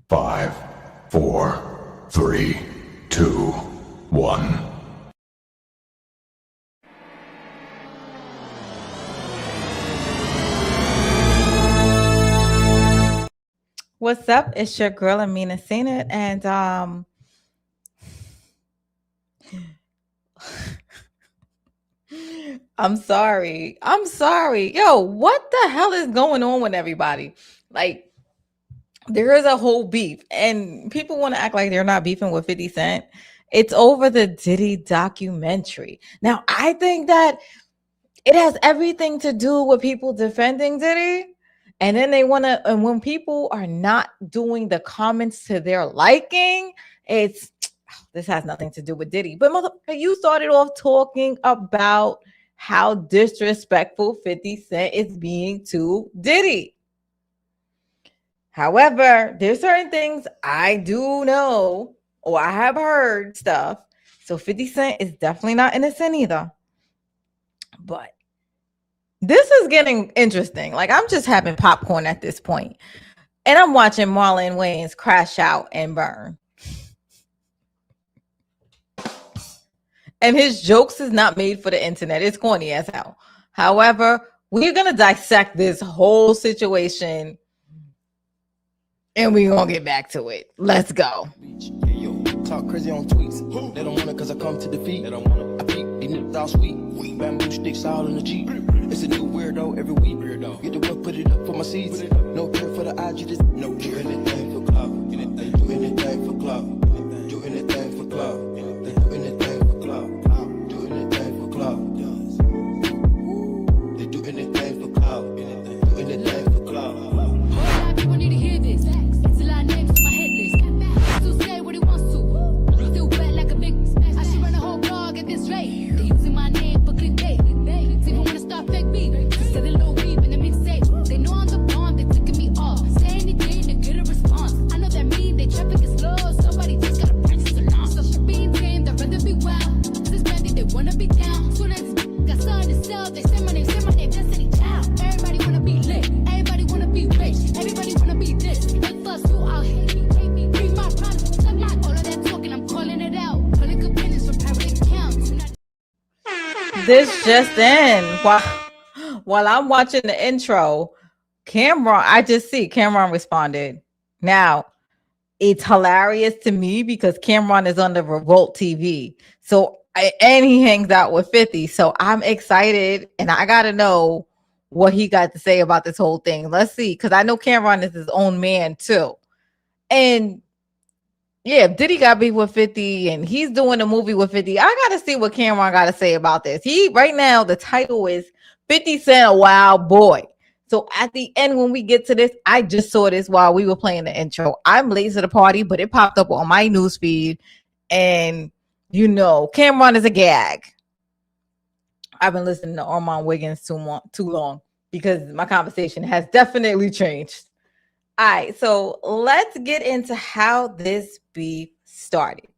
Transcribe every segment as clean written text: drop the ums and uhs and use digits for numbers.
5, 4, 3, 2, 1. What's up? It's your girl Amina and I'm sorry. I'm sorry. Yo, what the hell is going on with everybody? Like, there is a whole beef, and people want to act like they're not beefing with 50 Cent. It's over the Diddy documentary. Now, I think that it has everything to do with people defending Diddy. And then they want to, and when people are not doing the comments to their liking, it's this has nothing to do with Diddy. But you started off talking about how disrespectful 50 Cent is being to Diddy. However, there's certain things I do know or I have heard stuff. So 50 Cent is definitely not innocent either. But this is getting interesting. Like, I'm just having popcorn at this point. And I'm watching Marlon Wayans crash out and burn. And his jokes is not made for the internet. It's corny as hell. However, we're going to dissect this whole situation. And we're going to get back to it. Let's go. Talk crazy on tweets. They don't want it because I come to defeat. They don't want it. I peep, these niggas all sweet. Bamboo sticks all in the Jeep. It's a new weirdo every week. Get the work, put it up for my seeds. No care for the IG, just no care. Do anything for club. Do anything for club. Do anything for club. Do anything for club. Do anything for club. They do anything for club. Do anything for club. A lot of people need to hear this. It's a lot of names on my hit list. Still say what he wants to. Still wet like a big. I should run a whole blog at this rate. They using my name for clickbait. Even wanna start fake beef. Said a little weep in the mixtape. They know I'm the bomb. They ticking me off. Say anything to get a response. I know that mean they traffic is low. Somebody just gotta practice along. So being tame, they'd rather be wild. This bandit, they wanna be down. Soon as got something to sell, they say my name, Destiny Child. Everybody wanna be lit. Everybody wanna be rich. Everybody wanna be this. They fuss you out. Hate me. Read my problems. I'm not all of that talking. I'm calling it out. Public opinions from private accounts. This just in. While I'm watching the intro, I just see Cameron responded. Now, it's hilarious to me because Cameron is on the Revolt TV. And he hangs out with 50. So I'm excited and I got to know what he got to say about this whole thing. Let's see. Because I know Cameron is his own man too. And yeah, Diddy got beef with 50 and he's doing a movie with 50. I got to see what Cameron got to say about this. Right now, the title is 50 Cent, a Wild Boy. So at the end, when we get to this, I just saw this while we were playing the intro. I'm late to the party, but it popped up on my newsfeed. And, Cameron is a gag. I've been listening to Marlon Wayans too long because my conversation has definitely changed. All right, so let's get into how this beef started.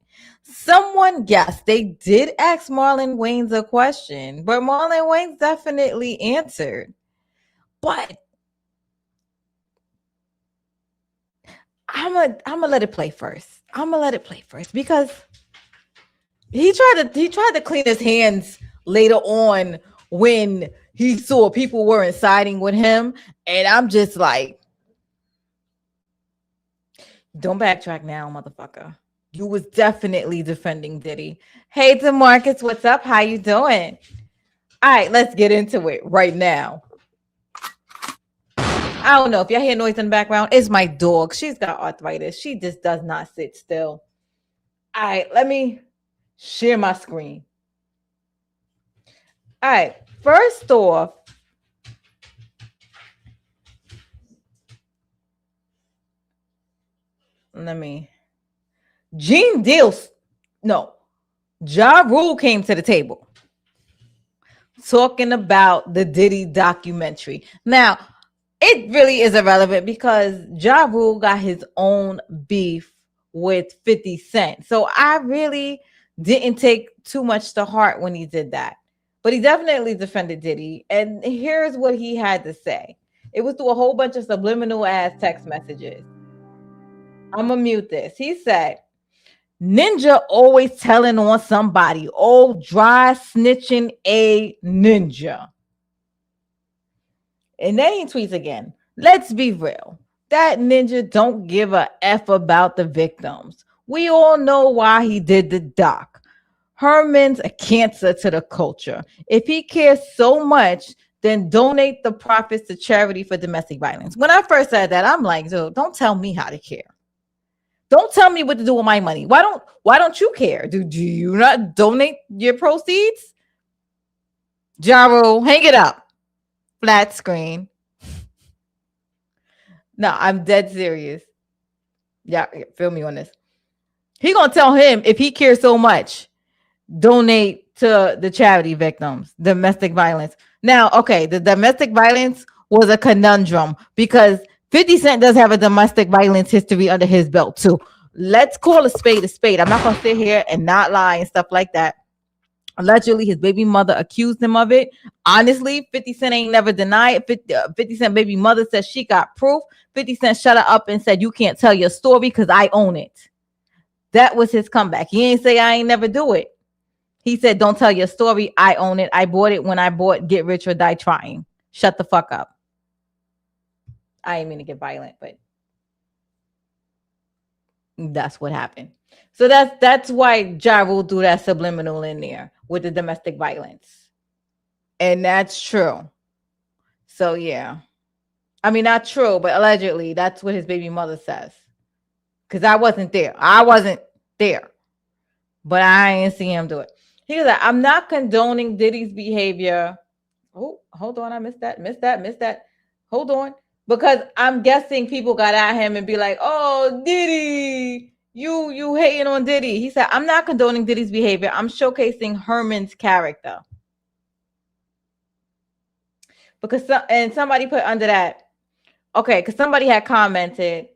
Someone guessed they did ask Marlon Wayans a question, but Marlon Wayans definitely answered. But I'm gonna let it play first. Because he tried to clean his hands later on when he saw people weren't siding with him, and I'm just like, don't backtrack now, motherfucker. You was definitely defending Diddy. Hey, DeMarcus, what's up? How you doing? All right, let's get into it right now. I don't know if y'all hear noise in the background. It's my dog. She's got arthritis. She just does not sit still. All right, let me share my screen. All right, first off, Ja Rule came to the table talking about the Diddy documentary. Now, it really is irrelevant because Ja Rule got his own beef with 50 Cent. So I really didn't take too much to heart when he did that. But he definitely defended Diddy. And here's what he had to say. It was through a whole bunch of subliminal ass text messages. I'm gonna mute this. He said, Ninja always telling on somebody. Oh, dry snitching a ninja. And then he tweets again. Let's be real. That ninja don't give a F about the victims. We all know why he did the doc. Herman's a cancer to the culture. If he cares so much, then donate the profits to charity for domestic violence. When I first said that, I'm like, dude, don't tell me how to care. Don't tell me what to do with my money. Why don't you care? Do you not donate your proceeds? Jaro, hang it up. Flat screen. No, I'm dead serious. Yeah, feel me on this. He gonna tell him if he cares so much, donate to the charity victims, domestic violence. Now, okay, the domestic violence was a conundrum because 50 Cent does have a domestic violence history under his belt too. Let's call a spade a spade. I'm not gonna sit here and not lie and stuff like that. Allegedly, his baby mother accused him of it. Honestly, 50 Cent ain't never denied it. 50 Cent baby mother says she got proof. 50 Cent shut her up and said, you can't tell your story because I own it. That was his comeback. He ain't say I ain't never do it. He said, don't tell your story. I own it. I bought it when I bought Get Rich or Die Trying. Shut the fuck up. I ain't mean to get violent, but that's what happened. So that's why Ja Rule threw that subliminal in there with the domestic violence. And that's true. So yeah. I mean, not true, but allegedly that's what his baby mother says. Because I wasn't there. But I ain't see him do it. He was like, I'm not condoning Diddy's behavior. Oh, hold on. I missed that. Hold on. Because I'm guessing people got at him and be like, oh, Diddy, you hating on Diddy. He said, I'm not condoning Diddy's behavior. I'm showcasing Herman's character. Because somebody put under that, okay, because somebody had commented,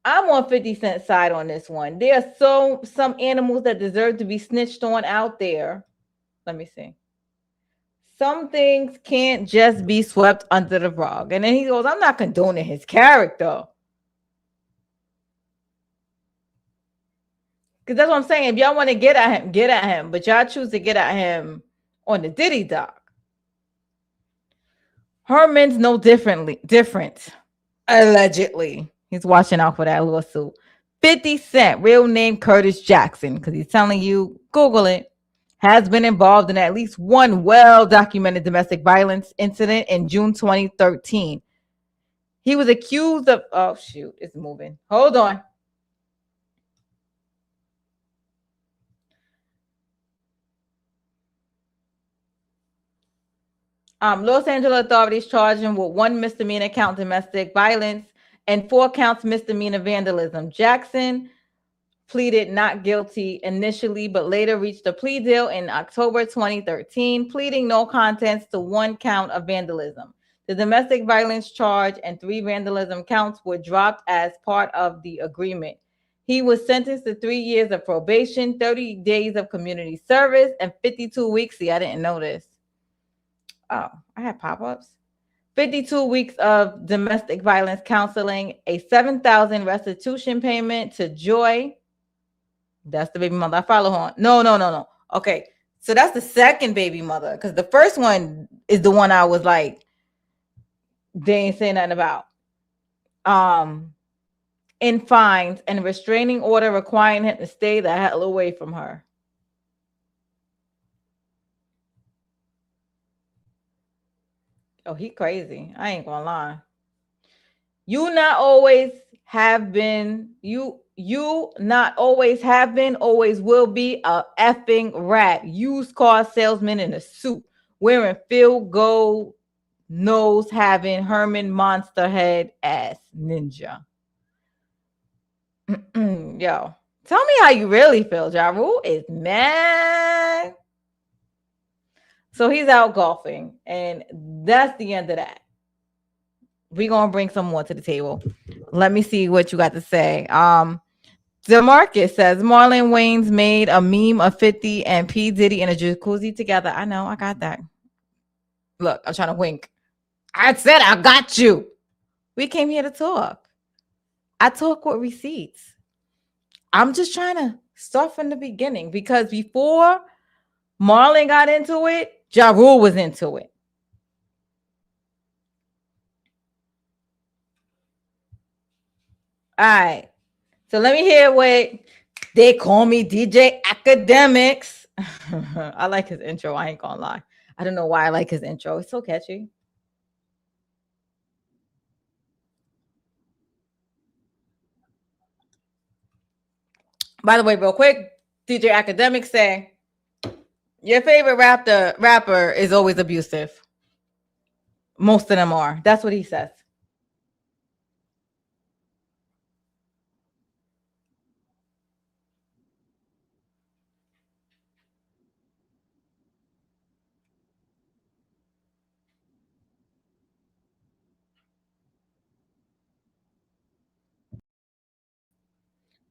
I'm on 50 Cent's side on this one. There are some animals that deserve to be snitched on out there. Let me see. Some things can't just be swept under the rug. And then he goes, I'm not condoning his character. Because that's what I'm saying. If y'all want to get at him. But y'all choose to get at him on the Diddy doc. Herman's no different. Allegedly. He's watching out for that lawsuit. 50 Cent, real name Curtis Jackson, because he's telling you, Google it, has been involved in at least one well-documented domestic violence incident in June 2013. He was accused of, oh, shoot, it's moving. Hold on. Los Angeles authorities charged him with 1 misdemeanor count domestic violence and 4 counts misdemeanor vandalism. Jackson pleaded not guilty initially, but later reached a plea deal in October 2013, pleading no contest to 1 count of vandalism. The domestic violence charge and 3 vandalism counts were dropped as part of the agreement. He was sentenced to 3 years of probation, 30 days of community service, and 52 weeks. See, I didn't know this. Oh, I had pop-ups. 52 weeks of domestic violence counseling, a $7,000 restitution payment to Joy. That's the baby mother. I follow her on. No. Okay. So that's the second baby mother. Because the first one is the one I was like, they ain't saying nothing about. In fines and restraining order requiring him to stay the hell away from her. Oh, he crazy. I ain't gonna lie. You not always have been, always will be a effing rat. Used car salesman in a suit, wearing field goal nose, having Herman monster head ass ninja. Yo, tell me how you really feel. Ja Rule is mad. So he's out golfing, and that's the end of that. We're going to bring some more to the table. Let me see what you got to say. DeMarcus says, Marlon Wayans made a meme of 50 and P. Diddy in a jacuzzi together. I know, I got that. Look, I'm trying to wink. I said I got you. We came here to talk. I talk with receipts. I'm just trying to start from the beginning because before Marlon got into it, Ja Rule was into it. All right. So let me hear what they call me DJ Academics. I like his intro. I ain't gonna lie. I don't know why I like his intro. It's so catchy. By the way, real quick, DJ Academics say your favorite rapper is always abusive. Most of them are. That's what he says.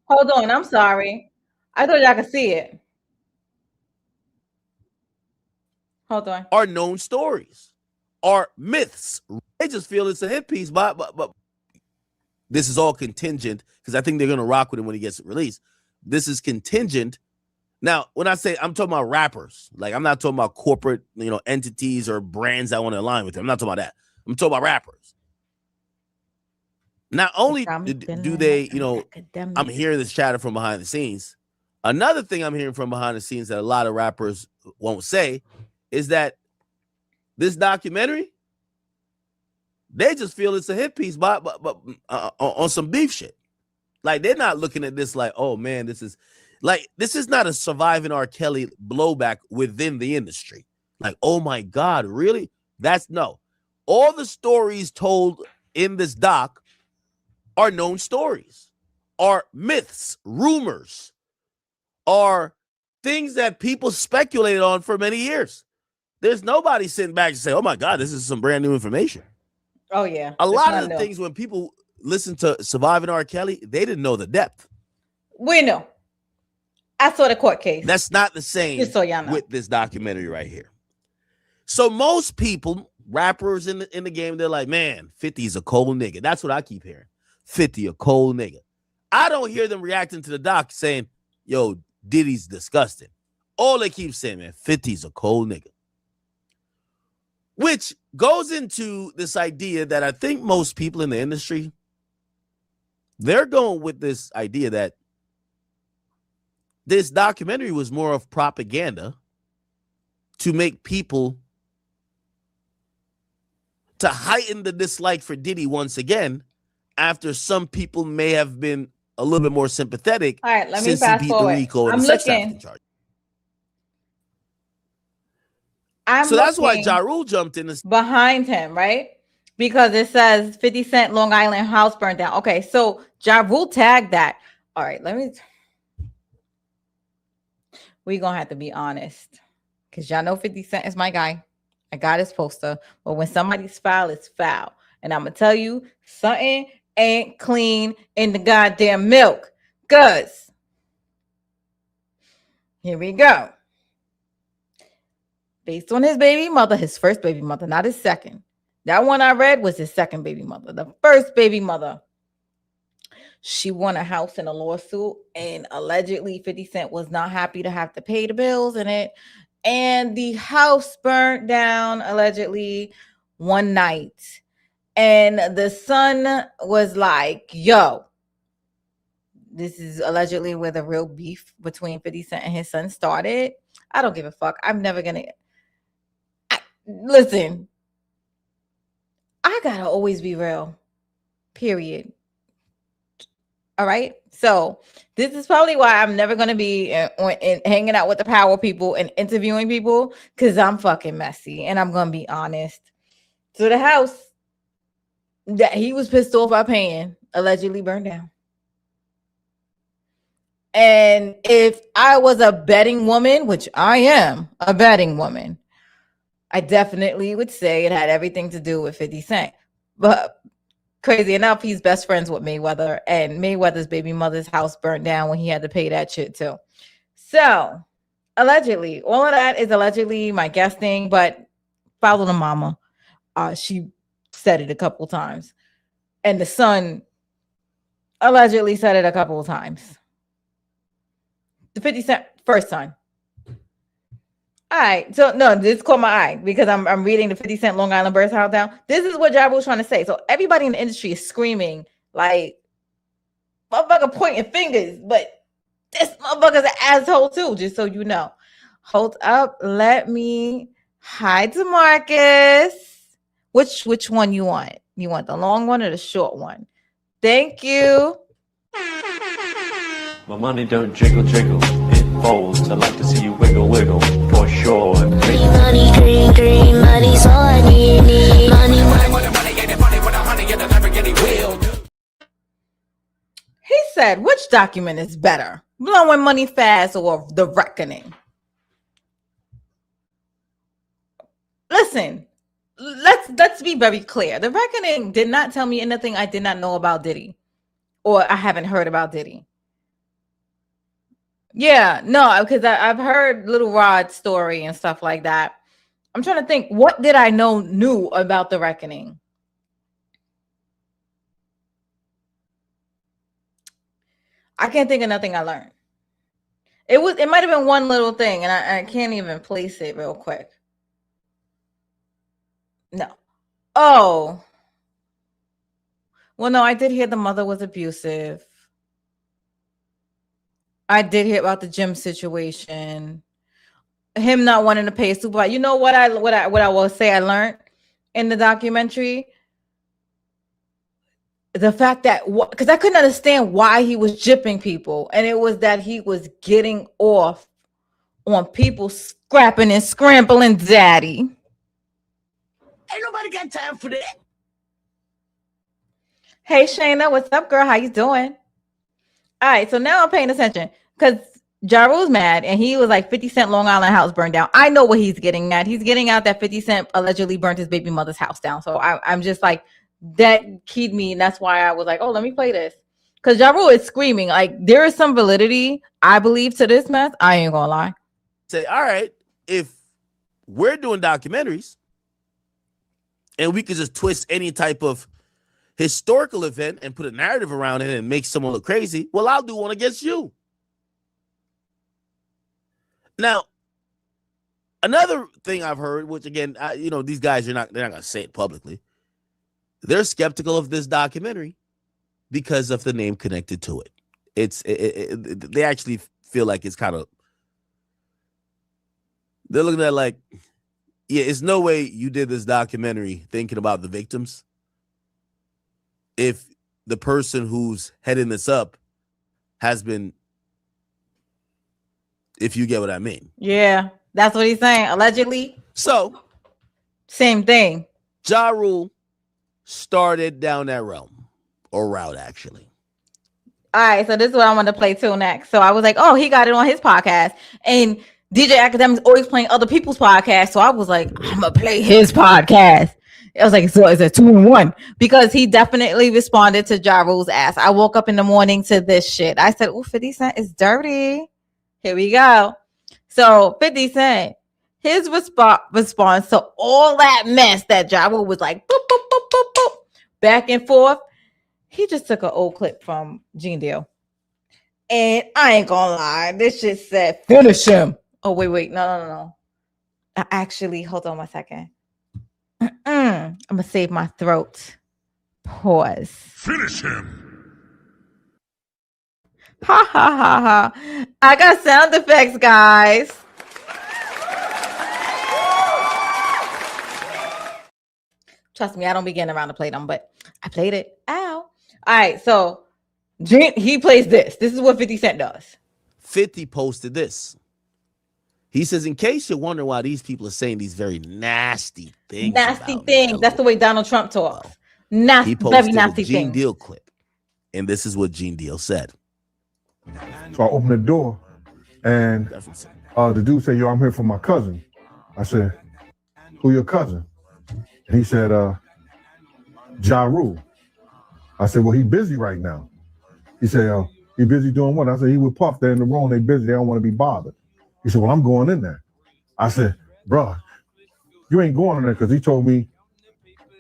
Hold on, I'm sorry. I thought y'all could see it. Hold on. Are known stories, are myths. They just feel it's a hit piece, but this is all contingent because I think they're gonna rock with it when he gets released. This is contingent. Now, when I say I'm talking about rappers, like I'm not talking about corporate, entities or brands I want to align with them. I'm not talking about that. I'm talking about rappers. Not only do they, I'm hearing this chatter from behind the scenes. Another thing I'm hearing from behind the scenes that a lot of rappers won't say is that this documentary, they just feel it's a hit piece, but on some beef shit. Like they're not looking at this like, oh man, this is not a surviving R. Kelly blowback within the industry. Like, oh my God, really? That's no. All the stories told in this doc are known stories, are myths, rumors, are things that people speculated on for many years. There's nobody sitting back and say, oh my God, this is some brand new information. Oh, yeah. A lot of the things when people listen to Surviving R. Kelly, they didn't know the depth. We know. I saw the court case. That's not the same with this documentary right here. So most people, rappers in the game, they're like, man, 50's a cold nigga. That's what I keep hearing. 50 a cold nigga. I don't hear them reacting to the doc saying, yo, Diddy's disgusting. All they keep saying, man, 50's a cold nigga. Which goes into this idea that I think most people in the industry, they're going with this idea that this documentary was more of propaganda to make people, to heighten the dislike for Diddy once again, after some people may have been a little bit more sympathetic. All right, let me fast forward. I'm looking. So that's why Ja Rule jumped in behind him, right? Because it says 50 Cent Long Island house burned down. Okay, so Ja Rule tagged that. All right, we're gonna have to be honest, because y'all know 50 Cent is my guy. I got his poster, but when somebody's foul, it's foul. And I'm gonna tell you, something ain't clean in the goddamn milk. Cause here we go. Based on his baby mother, his first baby mother, not his second. That one I read was his second baby mother. The first baby mother, she won a house in a lawsuit, and allegedly 50 Cent was not happy to have to pay the bills in it. And the house burnt down allegedly one night. And the son was like, yo, this is allegedly where the real beef between 50 Cent and his son started. I don't give a fuck. I'm never going to. Listen, I gotta always be real, period. All right, so this is probably why I'm never gonna be hanging out with the power people and interviewing people, because I'm fucking messy and I'm gonna be honest. So the house that he was pissed off by paying allegedly burned down. And if I was a betting woman, which I am a betting woman, I definitely would say it had everything to do with 50 Cent. But crazy enough, he's best friends with Mayweather, and Mayweather's baby mother's house burned down when he had to pay that shit too. So allegedly, all of that is allegedly my guessing, but follow the mama. She said it a couple times. And the son allegedly said it a couple of times. The 50 Cent first son. All right, so no, this caught my eye because I'm reading the 50 Cent Long Island Birds House down. This is what Ja Rule's trying to say. So everybody in the industry is screaming like, motherfucker pointing fingers, but this motherfucker's an asshole too, just so you know. Hold up, let me hide to Marcus. Which one you want? You want the long one or the short one? Thank you. My money don't jiggle, jiggle, it folds. I like to see you wiggle, wiggle, for sure. Money, green, green, money's all I need. Money, He said, which document is better? Blowing Money Fast or The Reckoning? Listen, let's be very clear. The Reckoning did not tell me anything I did not know about Diddy or I haven't heard about Diddy. Yeah, no, because I've heard Little Rod's story and stuff like that. I'm trying to think, what did I know new about The Reckoning? I can't think of nothing I learned. It might have been one little thing, and I can't even place it real quick. No. Oh. Well, no, I did hear the mother was abusive. I did hear about the gym situation. Him not wanting to pay a supervisor. You know what I will say I learned in the documentary? The fact that, because I couldn't understand why he was gypping people. And it was that he was getting off on people scrapping and scrambling daddy. Ain't nobody got time for that. Hey, Shayna, what's up, girl? How you doing? All right, so now I'm paying attention because Ja Rule's mad and he was like 50 Cent Long Island house burned down. I know what he's getting at. He's getting out that 50 Cent allegedly burnt his baby mother's house down. So I'm just like, that keyed me. And that's why I was like, oh, let me play this. Because Ja Rule is screaming. Like, there is some validity, I believe, to this mess. I ain't gonna lie. Say, all right, if we're doing documentaries and we could just twist any type of historical event and put a narrative around it and make someone look crazy, well, I'll do one against you. Now, another thing I've heard, which again, these guys they're not gonna say it publicly. They're skeptical of this documentary because of the name connected to it. They actually feel like it's kind of, they're looking at it like, yeah, it's no way you did this documentary thinking about the victims if the person who's heading this up has been, if you get what I mean. Yeah, that's what he's saying. Allegedly. So, same thing. Ja Rule started down that route, actually. All right, so this is what I want to play too next. So I was like, oh, he got it on his podcast. And DJ Academic's always playing other people's podcasts. So I was like, I'm going to play his podcast. I was like, so it's a 2-in-1 because he definitely responded to Ja Rule's ass. I woke up in the morning to this shit. I said, oh, 50 Cent is dirty. Here we go. So 50 Cent, his response to all that mess that Ja Rule was like, boop, boop, boop, boop, boop, back and forth. He just took an old clip from Gene Deal. And I ain't gonna lie, this shit said, finish him. Oh, wait. No. I actually, hold on 1 second. I'm gonna save my throat. Pause. Finish him. Ha ha ha ha. I got sound effects, guys. Trust me, I don't be getting around to play them, but I played it. Ow. All right, so he plays this. This is what 50 Cent does. 50 posted this. He says, in case you're wondering why these people are saying these very nasty things. Nasty things. That's the way Donald Trump talks. Nasty, he posted very nasty a Gene things. Deal clip. And this is what Gene Deal said. So I opened the door and the dude said, yo, I'm here for my cousin. I said, who your cousin? And he said, Ja Rule. I said, well, he busy right now. He said, he busy doing what? I said, he with Puff. They're in the room. They busy. They don't want to be bothered. He said, well, I'm going in there. I said, bro, you ain't going in there because he told me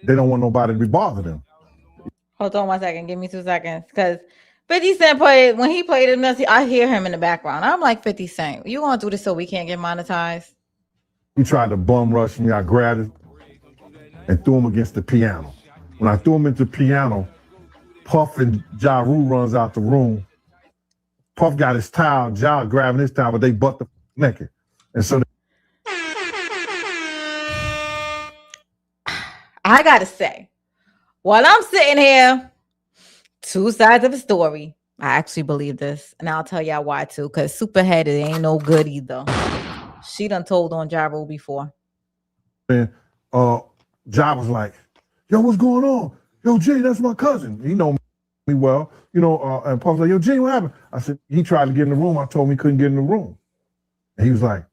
they don't want nobody to be bothered him. Hold on 1 second. Give me 2 seconds because 50 Cent played when he played it. I hear him in the background. I'm like, 50 Cent, you gonna do this so we can't get monetized? He tried to bum rush me. I grabbed it and threw him against the piano. When I threw him into the piano, Puff and Ja Rule runs out the room. Puff got his towel, Ja grabbing his towel, but they butt the naked. And so I gotta say, while I'm sitting here, two sides of the story. I actually believe this, and I'll tell y'all why too. Because Superhead, it ain't no good either. She done told on Ja Rule before. And Ja was like, "Yo, what's going on? Yo, Jay, that's my cousin. He know me well, you know." And Puff was like, "Yo, Jay, what happened?" I said, "He tried to get in the room. I told him he couldn't get in the room." And he was like,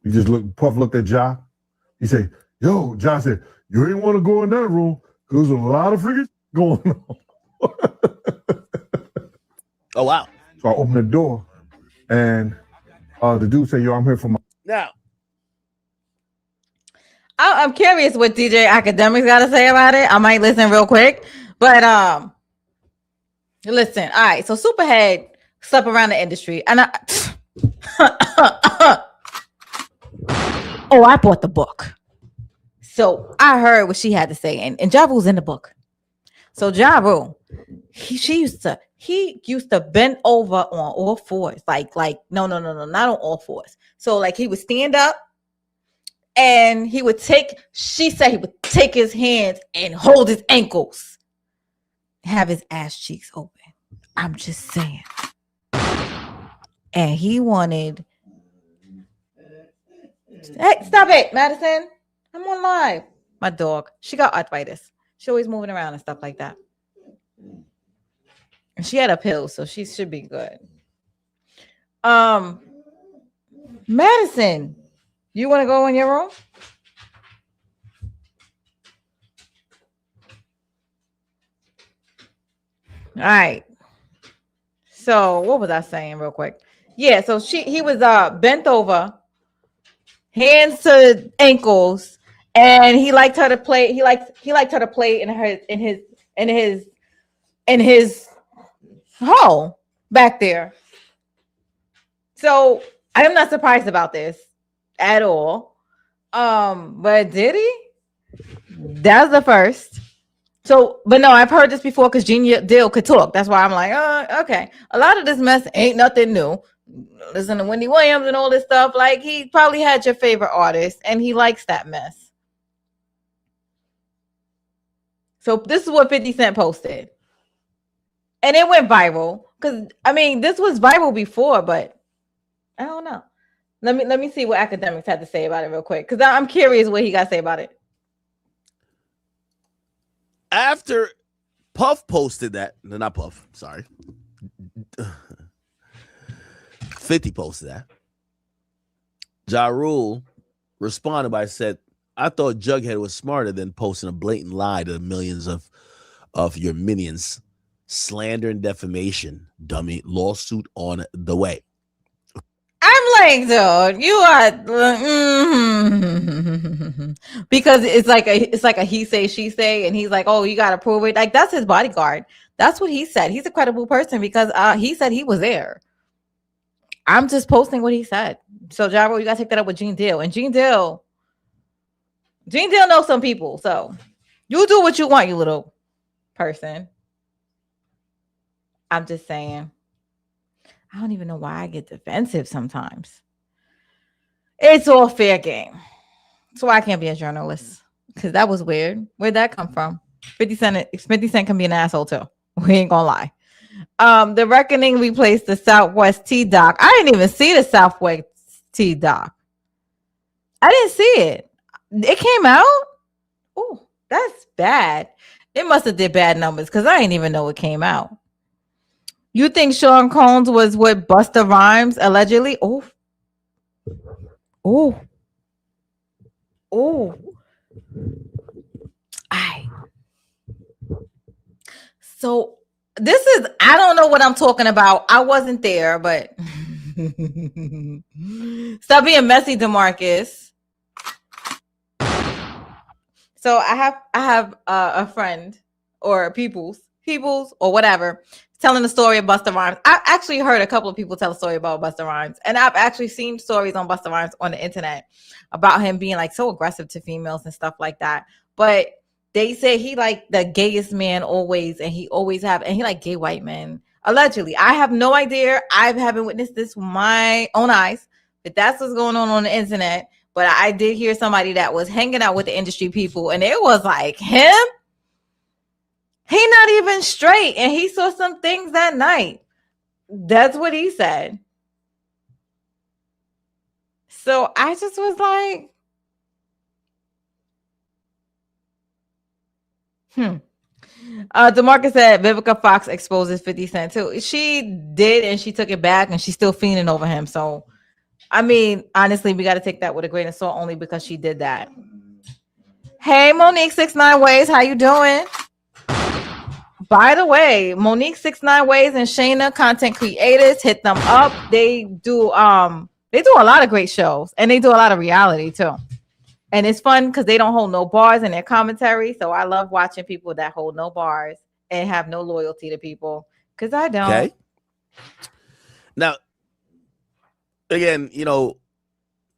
he just looked. Puff looked at Ja. He said, "Yo," Ja said, "You ain't want to go in that room because there's a lot of freaking going on." Oh wow! So I opened the door, and the dude said, "Yo, I'm here for my." Now, I'm curious what DJ Academics got to say about it. I might listen real quick, but listen. All right, so Superhead slept around the industry, and I bought the book, so I heard what she had to say, and Ja Rule's in the book. So Ja Rule, he used to bend over on all fours, like no, not on all fours. So like he would stand up, and he would take. She said he would take his hands and hold his ankles, have his ass cheeks open. I'm just saying. And he wanted. Hey, stop it, Madison. I'm on live. My dog. She got arthritis. She's always moving around and stuff like that. And she had a pill, so she should be good. Madison, you want to go in your room? All right. So what was I saying real quick? Yeah, so he was bent over, hands to ankles, and he liked her to play. He liked her to play in his hole back there. So I am not surprised about this at all. But Diddy, that's the first. So, but no, I've heard this before because Gene Deal could talk. That's why I'm like, oh, okay. A lot of this mess ain't nothing new. Listen to Wendy Williams and all this stuff. Like, he probably had your favorite artist, and he likes that mess. So this is what 50 Cent posted. And it went viral. Because, I mean, this was viral before, but I don't know. Let me see what Academics had to say about it real quick. Because I'm curious what he got to say about it. after Puff posted that, no, not Puff, sorry. 50 posted that. Ja Rule responded by said, I thought Jughead was smarter than posting a blatant lie to the millions of your minions. Slander and defamation, dummy. Lawsuit on the way. I'm like, dude, you are because it's like a he say she say, and he's like, oh, you gotta prove it. Like, that's his bodyguard. That's what he said. He's a credible person because he said he was there. I'm just posting what he said. So Ja Rule, you gotta take that up with Gene Deal. And Gene Deal knows some people. So you do what you want, you little person. I'm just saying. I don't even know why I get defensive sometimes. It's all fair game. So I can't be a journalist. Because that was weird. Where'd that come from? 50 Cent can be an asshole too. We ain't gonna lie. The Reckoning replaced the Southwest T-Doc. I didn't even see the Southwest T-Doc. I didn't see it. It came out? Oh, that's bad. It must have did bad numbers because I didn't even know it came out. You think Sean Combs was with Busta Rhymes allegedly? Oh. So this is, I don't know what I'm talking about. I wasn't there, but stop being messy, DeMarcus. So I have a friend or peoples or whatever telling the story of Busta Rhymes. I actually heard a couple of people tell a story about Busta Rhymes, and I've actually seen stories on Busta Rhymes on the internet about him being like so aggressive to females and stuff like that. But they say he like the gayest man always, and he always have, and he like gay white men. Allegedly. I have no idea. I haven't witnessed this with my own eyes, but that's what's going on the internet. But I did hear somebody that was hanging out with the industry people, and it was like him. He not even straight, and he saw some things that night. That's what he said. So I just was like, DeMarcus said Vivica Fox exposes 50 Cent too. She did, and she took it back, and she's still fiending over him. So, I mean, honestly, we got to take that with a grain of salt only because she did that. Hey, Monique 69 Ways, how you doing? By the way, Monique 69 Ways and Shayna, content creators, hit them up. They do a lot of great shows, and they do a lot of reality too. And it's fun because they don't hold no bars in their commentary. So I love watching people that hold no bars and have no loyalty to people, because I don't. Okay. Now, again, you know,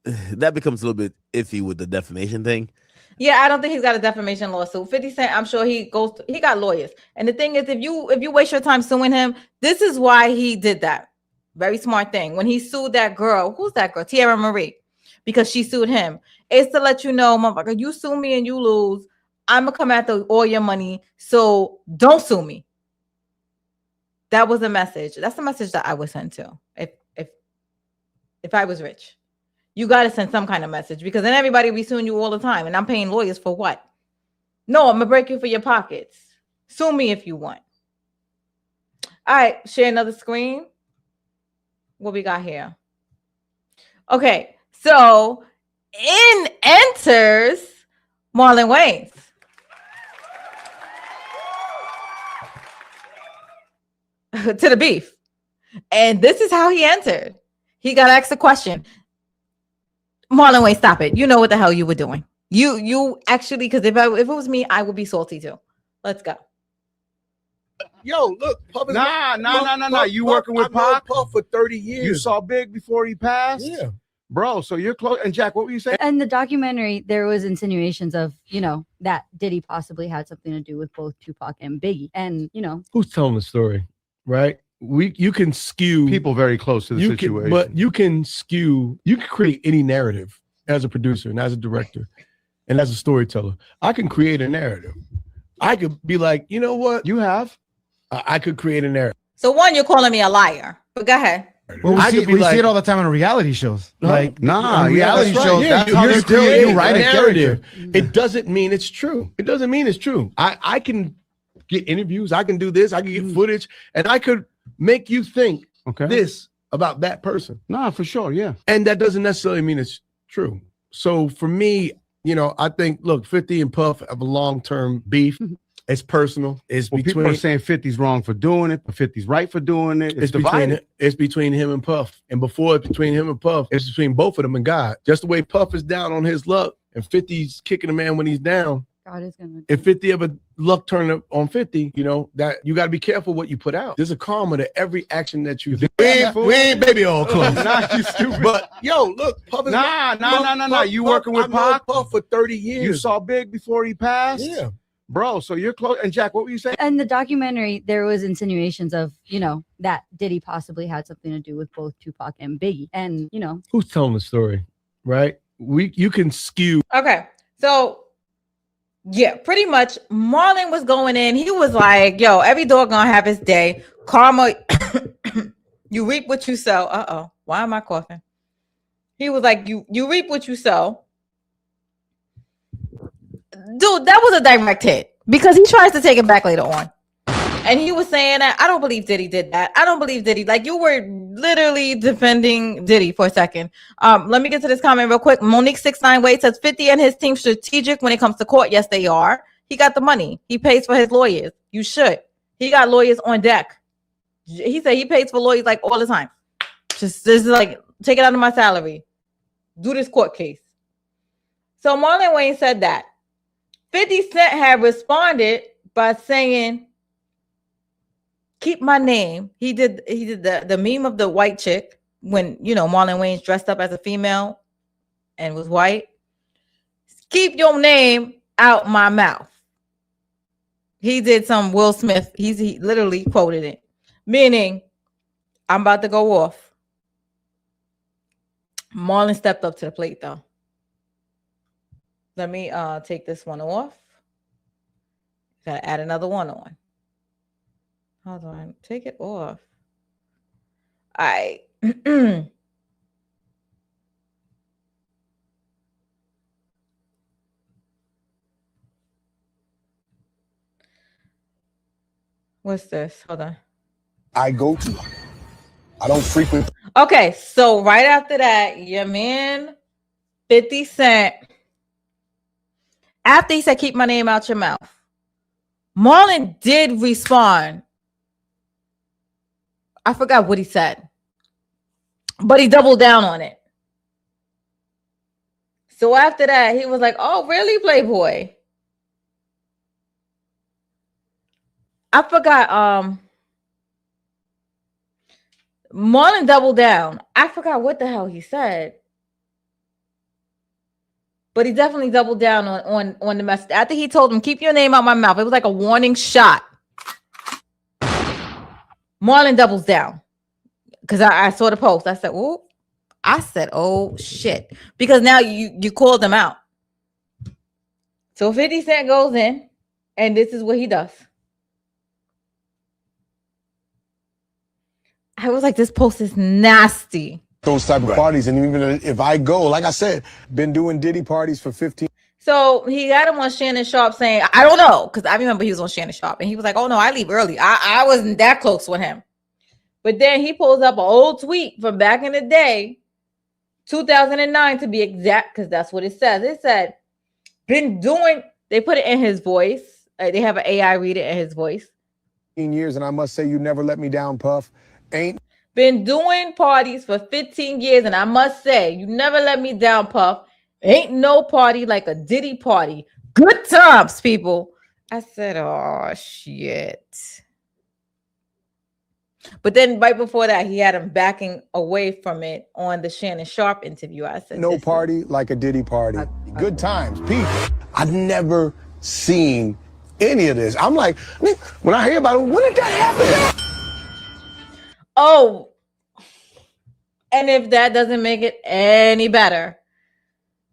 that becomes a little bit iffy with the defamation thing. Yeah, I don't think he's got a defamation lawsuit. 50 Cent, I'm sure he got lawyers. And the thing is, if you waste your time suing him, this is why he did that. Very smart thing. When he sued that girl, who's that girl? Tierra Marie, because she sued him. It's to let you know, motherfucker, you sue me and you lose, I'm gonna come after all your money. So don't sue me. That was a message. That's the message that I would send to if I was rich. You got to send some kind of message, because then everybody will be suing you all the time. And I'm paying lawyers for what? No, I'm going to break you for your pockets. Sue me if you want. All right, share another screen. What we got here? Okay, so in enters Marlon Wayans. To the beef. And this is how he entered. He got asked a question. Marlon Wayans, stop it. You know what the hell you were doing. You actually, because if it was me, I would be salty too. Let's go. Yo, look, Puff is Nah. You working with Pac? Puff for 30 years. You saw Big before he passed? Yeah. Bro, so you're close. And Jack, what were you saying? In the documentary, there was insinuations of, that Diddy possibly had something to do with both Tupac and Biggie. And, Who's telling the story, right? You can skew People very close to the situation. but you can create any narrative as a producer and as a director and as a storyteller. I can create a narrative. I could be like, you know what? You have. I could create a narrative. So one, you're calling me a liar, but go ahead. Well, I could be we like- see it all the time in reality shows. Like, Nah, on yeah, reality that's right. shows, Yeah, that's how You're they still create. You write a a narrative. character. It doesn't mean it's true. It doesn't mean it's true. I can get interviews. I can do this. I can get footage, and I could make you think Okay. this about that person. Nah, for sure. Yeah. And that doesn't necessarily mean it's true. So for me, I think, look, 50 and Puff have a long-term beef. It's personal. It's Well, people between are saying 50's wrong for doing it, but 50's right for doing it. it's divided. between him and Puff. And before it's between him and Puff, it's between both of them and God. Just the way Puff is down on his luck and 50's kicking a man when he's down. God is going to. If 50 ever luck turn up on 50, that you got to be careful what you put out. There's a karma to every action that you do. We ain't baby all close. Nah, you stupid. But yo, look, Puff is Nah. You working with I've known Pac? Puff for 30 years. You saw Big before he passed? Yeah. Bro, so you're close. And Jack, what were you saying? In the documentary, there was insinuations of, that Diddy possibly had something to do with both Tupac and Biggie. And, Who's telling the story, right? You can skew. Okay, so yeah, pretty much Marlon was going in. He was like, yo, every dog gonna have his day. Karma, you reap what you sow. Uh-oh, why am I coughing? He was like, you reap what you sow. Dude, that was a direct hit, because he tries to take it back later on. And he was saying that I don't believe Diddy did that. I don't believe Diddy. Like, you were literally defending Diddy for a second. Let me get to this comment real quick. Monique 69 Wade says 50 and his team strategic when it comes to court. Yes, they are. He got the money. He pays for his lawyers. You should. He got lawyers on deck. He said he pays for lawyers like all the time. Just like, take it out of my salary. Do this court case. So Marlon Wayans said that. 50 Cent had responded by saying, keep my name. He did the meme of the white chick when, you know, Marlon Wayans dressed up as a female and was white. Keep your name out my mouth. He did some Will Smith. He literally quoted it, meaning I'm about to go off. Marlon stepped up to the plate though. Let me take this one off. Gotta add another one on. Hold on, take it off. All right. What's this? Hold on. I go to. I don't frequent. Okay, so right after that, your man 50 Cent, after he said, keep my name out your mouth, Marlon did respond. I forgot what he said, but he doubled down on it. So after that, he was like, oh, really, Playboy? I forgot. Marlon doubled down. I forgot what the hell he said, but he definitely doubled down on the message. After he told him, keep your name out my mouth, it was like a warning shot. Marlon doubles down because I saw the post. I said, oh shit, because now you called them out. So 50 Cent goes in, and this is what he does. I was like, this post is nasty. Those type of parties, and even if I go, like I said, been doing Diddy parties for 15. So he got him on Shannon Sharp saying, I don't know, because I remember he was on Shannon Sharp, and he was like, oh no, I leave early. I wasn't that close with him. But then he pulls up an old tweet from back in the day, 2009 to be exact, because that's what it says. It said, been doing, they put it in his voice. They have an AI read it in his voice. 15 years, and I must say, you never let me down, Puff. Ain't been doing parties for 15 years, and I must say, you never let me down, Puff. Ain't no party like a Diddy party. Good times, people. I said, oh, shit. But then right before that, he had him backing away from it on the Shannon Sharp interview. I said, no party like a Diddy party. Good times, people. I've never seen any of this. I'm like, when I hear about it, when did that happen? Oh, and if that doesn't make it any better,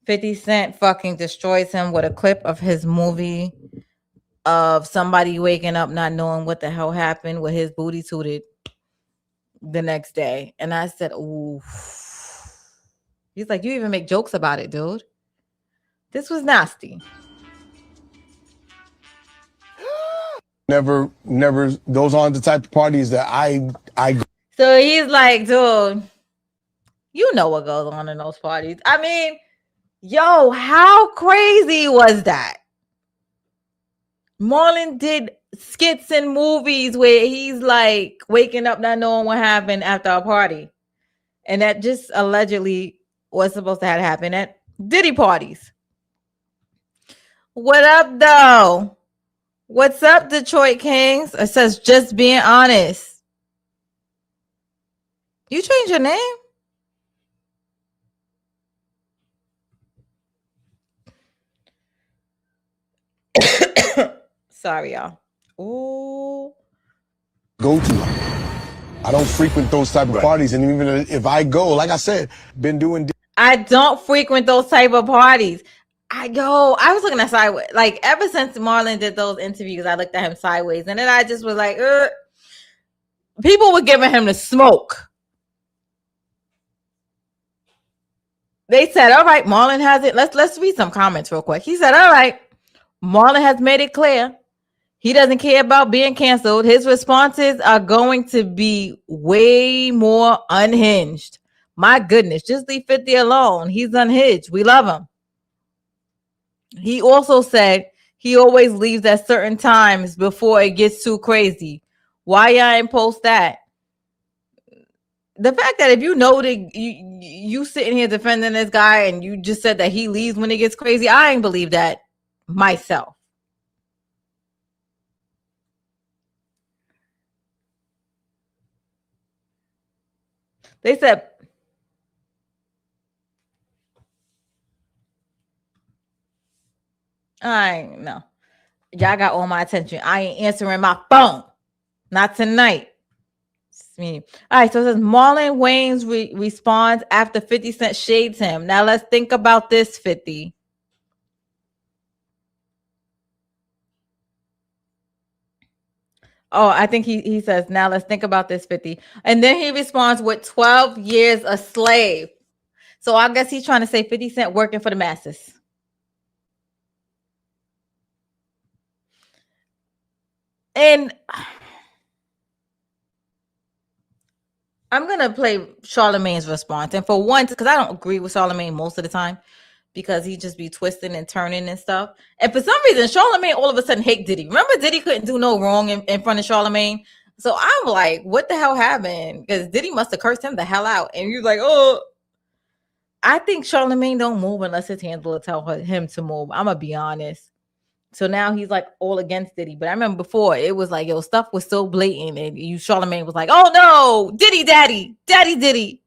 50 Cent fucking destroys him with a clip of his movie of somebody waking up not knowing what the hell happened with his booty tooted the next day. And I said, ooh. He's like, you even make jokes about it, dude. This was nasty. Never, those aren't the type of parties that I. So he's like, dude, you know what goes on in those parties. I mean, yo, how crazy was that? Marlon did skits and movies where he's like waking up not knowing what happened after a party. And that just allegedly was supposed to have happened at Diddy parties. What up, though? What's up, Detroit Kings? It says, just being honest. You changed your name? Sorry, y'all. Ooh. Go to. I don't frequent those type of parties, and even if I go, like I said, been doing. I don't frequent those type of parties. I was looking at sideways. Like, ever since Marlon did those interviews, I looked at him sideways, and then I just was like, people were giving him the smoke. They said, all right, Marlon has it. Let's read some comments real quick. He said, all right, Marlon has made it clear he doesn't care about being canceled. His responses are going to be way more unhinged. My goodness, just leave 50 alone. He's unhinged. We love him. He also said he always leaves at certain times before it gets too crazy. Why y'all ain't post that? The fact that if you know that you sitting here defending this guy and you just said that he leaves when it gets crazy, I ain't believe that myself. They said, I know. Y'all got all my attention. I ain't answering my phone. Not tonight. It's me. All right, so it says Marlon Wayans responds after 50 Cent shades him. Now let's think about this, 50. Oh, I think he says, now let's think about this, 50. And then he responds with 12 years a slave. So I guess he's trying to say 50 Cent working for the masses. And I'm going to play Charlamagne's response. And for once, because I don't agree with Charlamagne most of the time, because he just be twisting and turning and stuff. And for some reason, Charlamagne all of a sudden hate Diddy. Remember, Diddy couldn't do no wrong in front of Charlamagne? So I'm like, what the hell happened? Because Diddy must have cursed him the hell out. And you're like, oh. I think Charlamagne don't move unless his handler tell him to move. I'm going to be honest. So now he's like all against Diddy. But I remember before, it was like, yo, stuff was so blatant. And Charlamagne was like, oh no, Diddy daddy, daddy Diddy.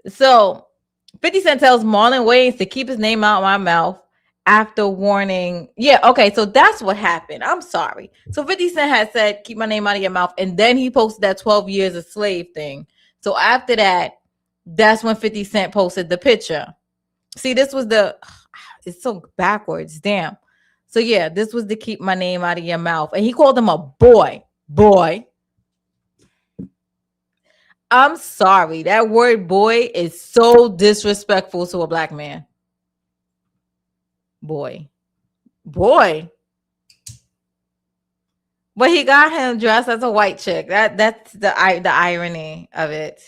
So 50 Cent tells Marlon Wayans to keep his name out of my mouth after warning. Yeah, okay, so that's what happened. I'm sorry. So 50 Cent had said, keep my name out of your mouth. And then he posted that 12 years a slave thing. So after that, that's when 50 Cent posted the picture. See, this was the, it's so backwards, damn. So yeah, this was to keep my name out of your mouth. And he called him a boy. Boy. I'm sorry. That word boy is so disrespectful to a black man. Boy. Boy. But he got him dressed as a white chick. That's the irony of it.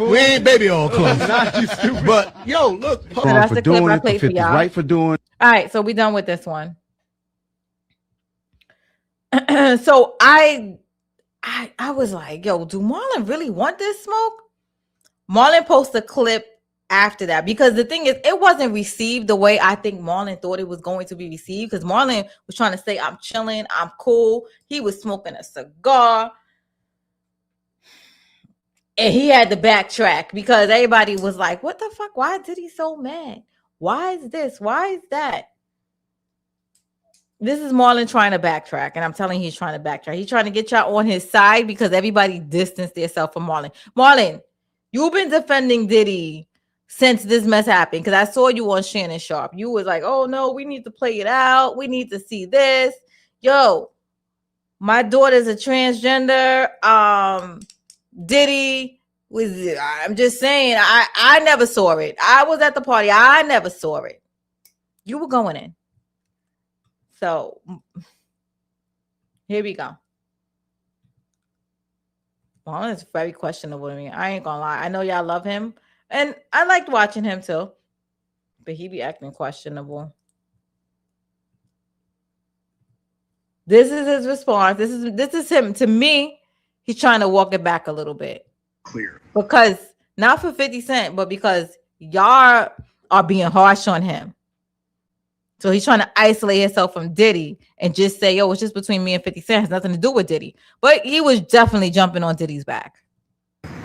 We ain't baby all close. Not you stupid. But yo, look. So that's the clip I played for y'all. Right for doing. All right, so we done with this one. So I was like, yo, do Marlon really want this smoke? Marlon posted a clip after that because the thing is, it wasn't received the way I think Marlon thought it was going to be received because Marlon was trying to say, I'm chilling, I'm cool. He was smoking a cigar. And he had to backtrack because everybody was like, what the fuck? Why did he so mad? Why is this? Why is that? This is Marlon trying to backtrack, and I'm telling you, he's trying to backtrack. He's trying to get y'all on his side because everybody distanced themselves from Marlon. Marlon, you've been defending Diddy since this mess happened because I saw you on Shannon Sharp. You was like, oh, no, we need to play it out. We need to see this. Yo, my daughter's a transgender. Diddy was, I'm just saying, I never saw it. I was at the party. I never saw it. You were going in. So here we go. Marlon is very questionable to me. I ain't gonna lie. I know y'all love him, and I liked watching him too, but he be acting questionable. This is his response. This is him. To me, he's trying to walk it back a little bit. Clear. Because not for 50 Cent, but because y'all are being harsh on him. So he's trying to isolate himself from Diddy and just say, yo, it's just between me and 50 Cent. It has nothing to do with Diddy. But he was definitely jumping on Diddy's back.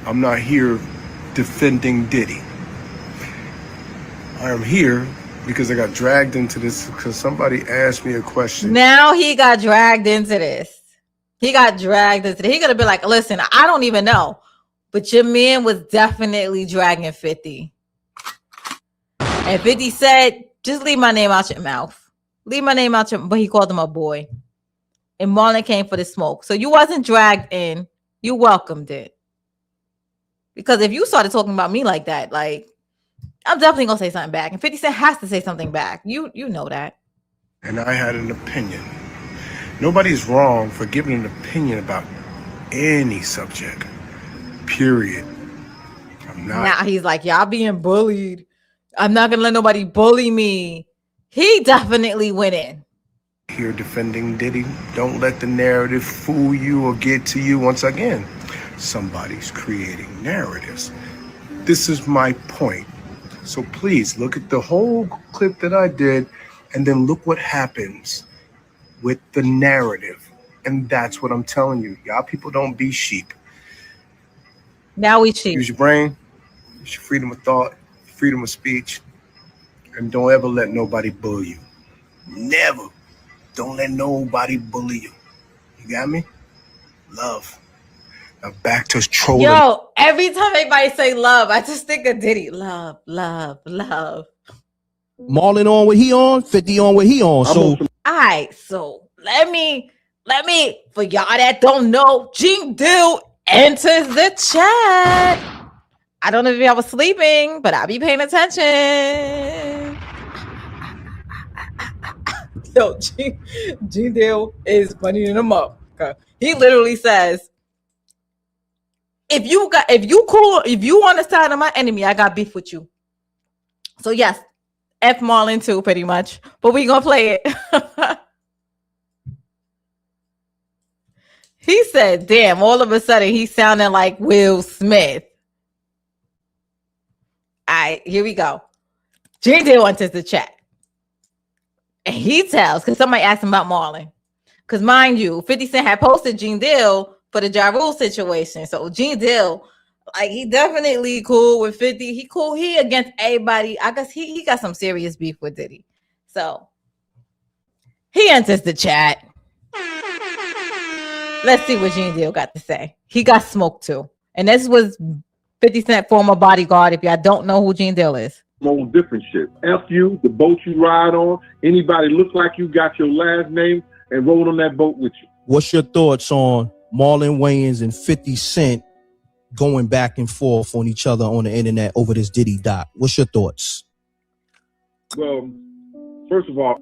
I'm not here defending Diddy. I am here because I got dragged into this because somebody asked me a question. Now he got dragged into this. He got dragged into this. He gonna be like, listen, I don't even know. But your man was definitely dragging 50. And 50 said, just leave my name out your mouth. Leave my name out your mouth. But he called him a boy. And Marlon came for the smoke. So you wasn't dragged in. You welcomed it. Because if you started talking about me like that, like, I'm definitely going to say something back. And 50 Cent has to say something back. You know that. And I had an opinion. Nobody's wrong for giving an opinion about any subject. Period. I'm not. Now he's like, y'all being bullied. I'm not going to let nobody bully me. He definitely went in. Here defending Diddy. Don't let the narrative fool you or get to you. Once again, somebody's creating narratives. This is my point. So please look at the whole clip that I did and then look what happens with the narrative. And that's what I'm telling you. Y'all people don't be sheep. Now we cheat. Use your brain, use your freedom of thought, freedom of speech, and don't ever let nobody bully you. Never. Don't let nobody bully you. You got me? Love. Now back to trolling. Yo, every time anybody say love, I just think of Diddy. Love, love, love. Marlon on what he on, 50 on what he on. So all right, so let me for y'all that don't know, Gene Dill enters the chat. I don't know if y'all was sleeping, but I'll be paying attention. Yo, Gene Dill is funnying him up. Okay. He literally says, if you on the side of my enemy, I got beef with you. So yes, F Marlon too, pretty much. But we gonna play it. He said, damn, all of a sudden he's sounding like Will Smith. All right, here we go. Gene Dill enters the chat. And he tells, because somebody asked him about Marlon. Because mind you, 50 Cent had posted Gene Dill for the Ja Rule situation. So Gene Dill, like, he definitely cool with 50. He cool. He against everybody. I guess he got some serious beef with Diddy. So he enters the chat. Let's see what Gene Dill got to say. He got smoked too. And this was 50 Cent former bodyguard, if y'all don't know who Gene Dill is. On different shit. F you, the boat you ride on, anybody look like you got your last name and rode on that boat with you. what's your thoughts on Marlon Wayans and 50 Cent going back and forth on each other on the internet over this Diddy doc? What's your thoughts? Well, first of all,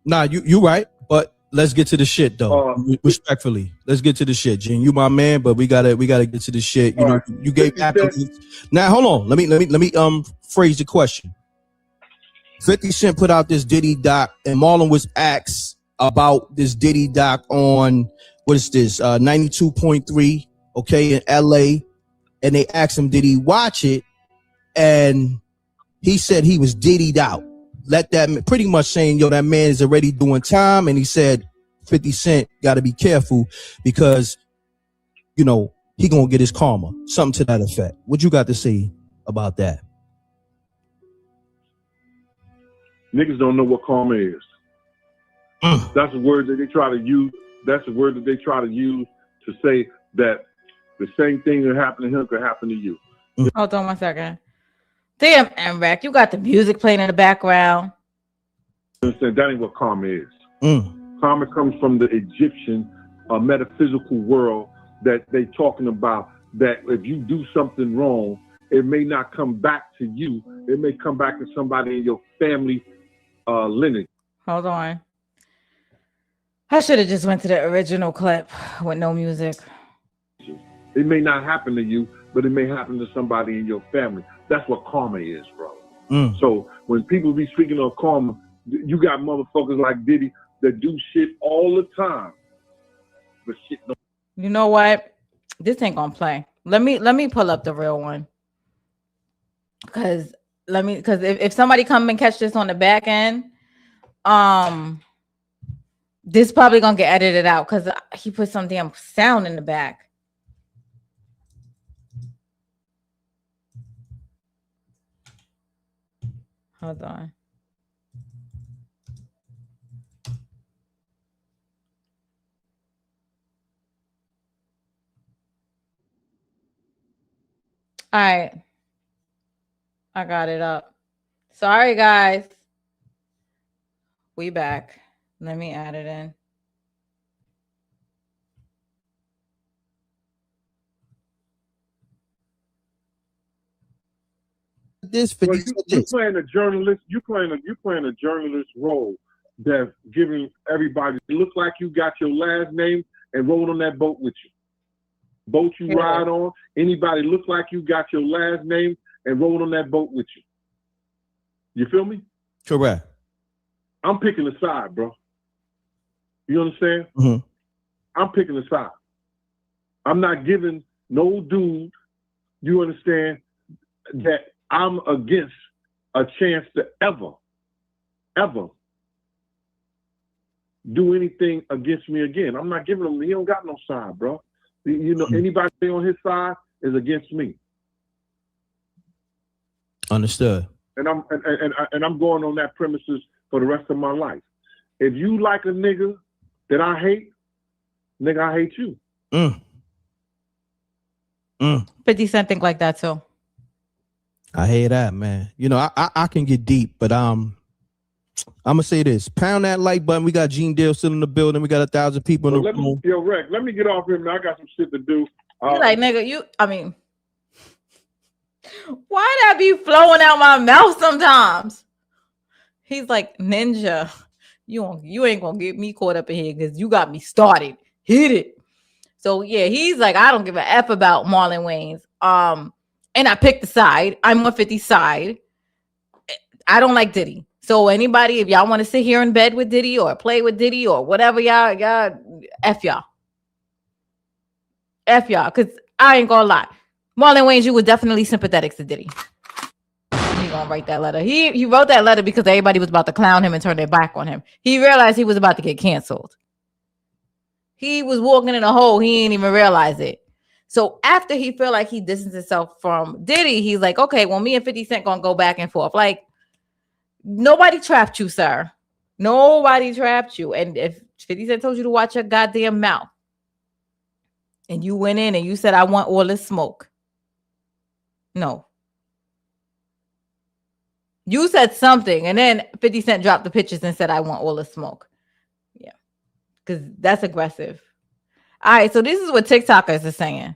nah, you right, but let's get to the shit though. Respectfully, let's get to the shit, Gene. You my man, but we gotta get to the shit. You know, right. you gave accolades. Now hold on, let me phrase the question. 50 Cent put out this Diddy doc, and Marlon was asked about this Diddy doc on what is this 92.3, okay, in LA, and they asked him, did he watch it? And he said he was Diddy'd out. Let that pretty much saying, yo, that man is already doing time. And he said 50 Cent got to be careful because, you know, he gonna get his karma. Something to that effect. What you got to say about that? Niggas don't know what karma is. That's a word that they try to use. That's a word that they try to use to say that the same thing that happened to him could happen to you. Hold on 1 second. Damn, Amrak, you got the music playing in the background. That ain't what karma is. Karma comes from the Egyptian metaphysical world that they talking about, that if you do something wrong, it may not come back to you. It may come back to somebody in your family lineage. Hold on. I should have just went to the original clip with no music. It may not happen to you, but it may happen to somebody in your family. That's what karma is, bro. So when people be speaking of karma, you got motherfuckers like Diddy that do shit all the time. But shit don't. You know what? This ain't gonna play. Let me pull up the real one. Because if somebody come and catch this on the back end, this probably gonna get edited out because he put some damn sound in the back. Hold on. All right. I got it up. Sorry, guys. We back. Let me add it in. This well, you playing a journalist. You playing a journalist role that's giving everybody. It looks like you got your last name and rolled on that boat with you. Boat you ride on. Anybody looks like you got your last name and rolled on that boat with you. You feel me? Correct. I'm picking a side, bro. You understand? I'm picking a side. I'm not giving no dude, you understand, that I'm against a chance to ever do anything against me again. I'm not giving him. He don't got no side, bro. You know, anybody on his side is against me. Understood. And I'm going on that premises for the rest of my life. If you like a nigga that I hate, nigga, I hate you. 50 Cent think like that too. I hear that, man. You know, I can get deep, but I'm gonna say this: pound that like button. We got Gene Dale still in the building. We got 1,000 people in the room. Yo, Rex, let me get off here, man. I got some shit to do. You like, nigga, why that be flowing out my mouth sometimes? He's like, Ninja, you ain't gonna get me caught up in here because you got me started. Hit it. So yeah, he's like, I don't give a F about Marlon Wayans. And I picked the side. I'm on 50's side. I don't like Diddy. So anybody, if y'all want to sit here in bed with Diddy or play with Diddy or whatever, y'all F y'all. F y'all, because I ain't gonna lie. Marlon Wayans, you were definitely sympathetic to Diddy. He gonna write that letter. He wrote that letter because everybody was about to clown him and turn their back on him. He realized he was about to get canceled. He was walking in a hole. He didn't even realize it. So after he felt like he distanced himself from Diddy, he's like, okay, well, me and 50 Cent gonna go back and forth. Like, nobody trapped you, sir. Nobody trapped you. And if 50 Cent told you to watch your goddamn mouth, and you went in and you said, I want all this smoke. No. You said something, and then 50 Cent dropped the pictures and said, I want all the smoke. Yeah. Because that's aggressive. All right, so this is what TikTokers are saying.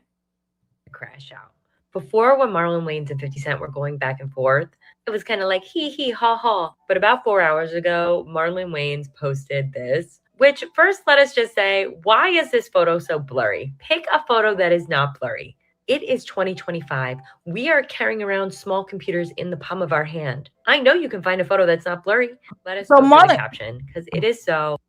Crash out. Before, when Marlon Wayans and 50 Cent were going back and forth, it was kind of like hee hee ha ha. But about 4 hours ago, Marlon Wayans posted this, which first, let us just say, why is this photo so blurry? Pick a photo that is not blurry. It is 2025. We are carrying around small computers in the palm of our hand. I know you can find a photo that's not blurry. Let us go through the caption, because it is so.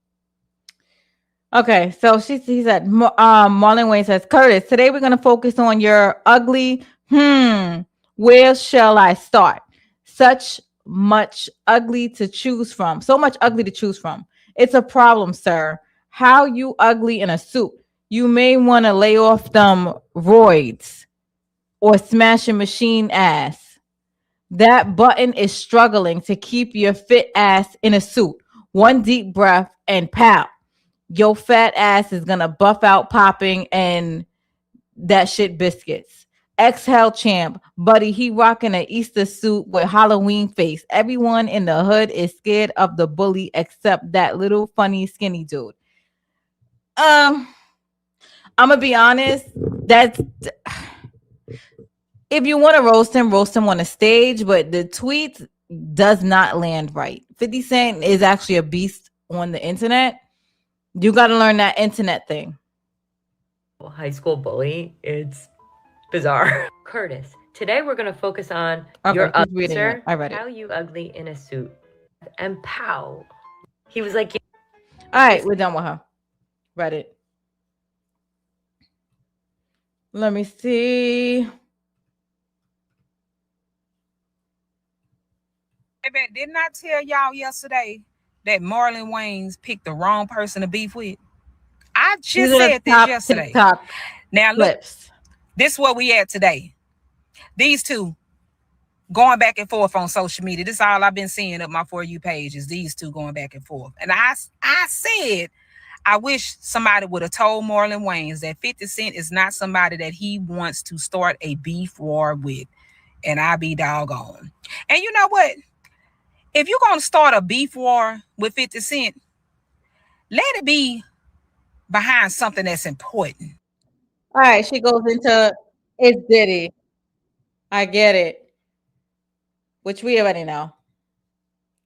Okay, so he said, Marlon Wayne says, Curtis, today we're going to focus on your ugly, where shall I start? So much ugly to choose from. It's a problem, sir. How you ugly in a suit? You may want to lay off them roids or smash a machine ass. That button is struggling to keep your fit ass in a suit. One deep breath and pow. Your fat ass is gonna buff out popping and that shit biscuits. Exhale, champ, buddy. He rocking an Easter suit with Halloween face. Everyone in the hood is scared of the bully except that little funny skinny dude. I'm gonna be honest. That's if you want to roast him on the stage, but the tweet does not land right. 50 Cent is actually a beast on the internet. You got to learn that internet thing. High school bully. It's bizarre. Curtis, today we're going to focus on your ugly, sir. I read it. How you ugly in a suit. And pow. He was like, all right, we're done with her. Read it. Let me see. Baby, didn't I tell y'all yesterday that Marlon Wayans picked the wrong person to beef with? I just said this yesterday. TikTok now look, this is where we at today. These two going back and forth on social media. This is all I've been seeing up my For You page is these two going back and forth. And I said, I wish somebody would have told Marlon Wayans that 50 Cent is not somebody that he wants to start a beef war with. And I be doggone. And you know what? If you're going to start a beef war with 50 Cent, let it be behind something that's important. All right, she goes into it's Diddy. I get it. Which we already know.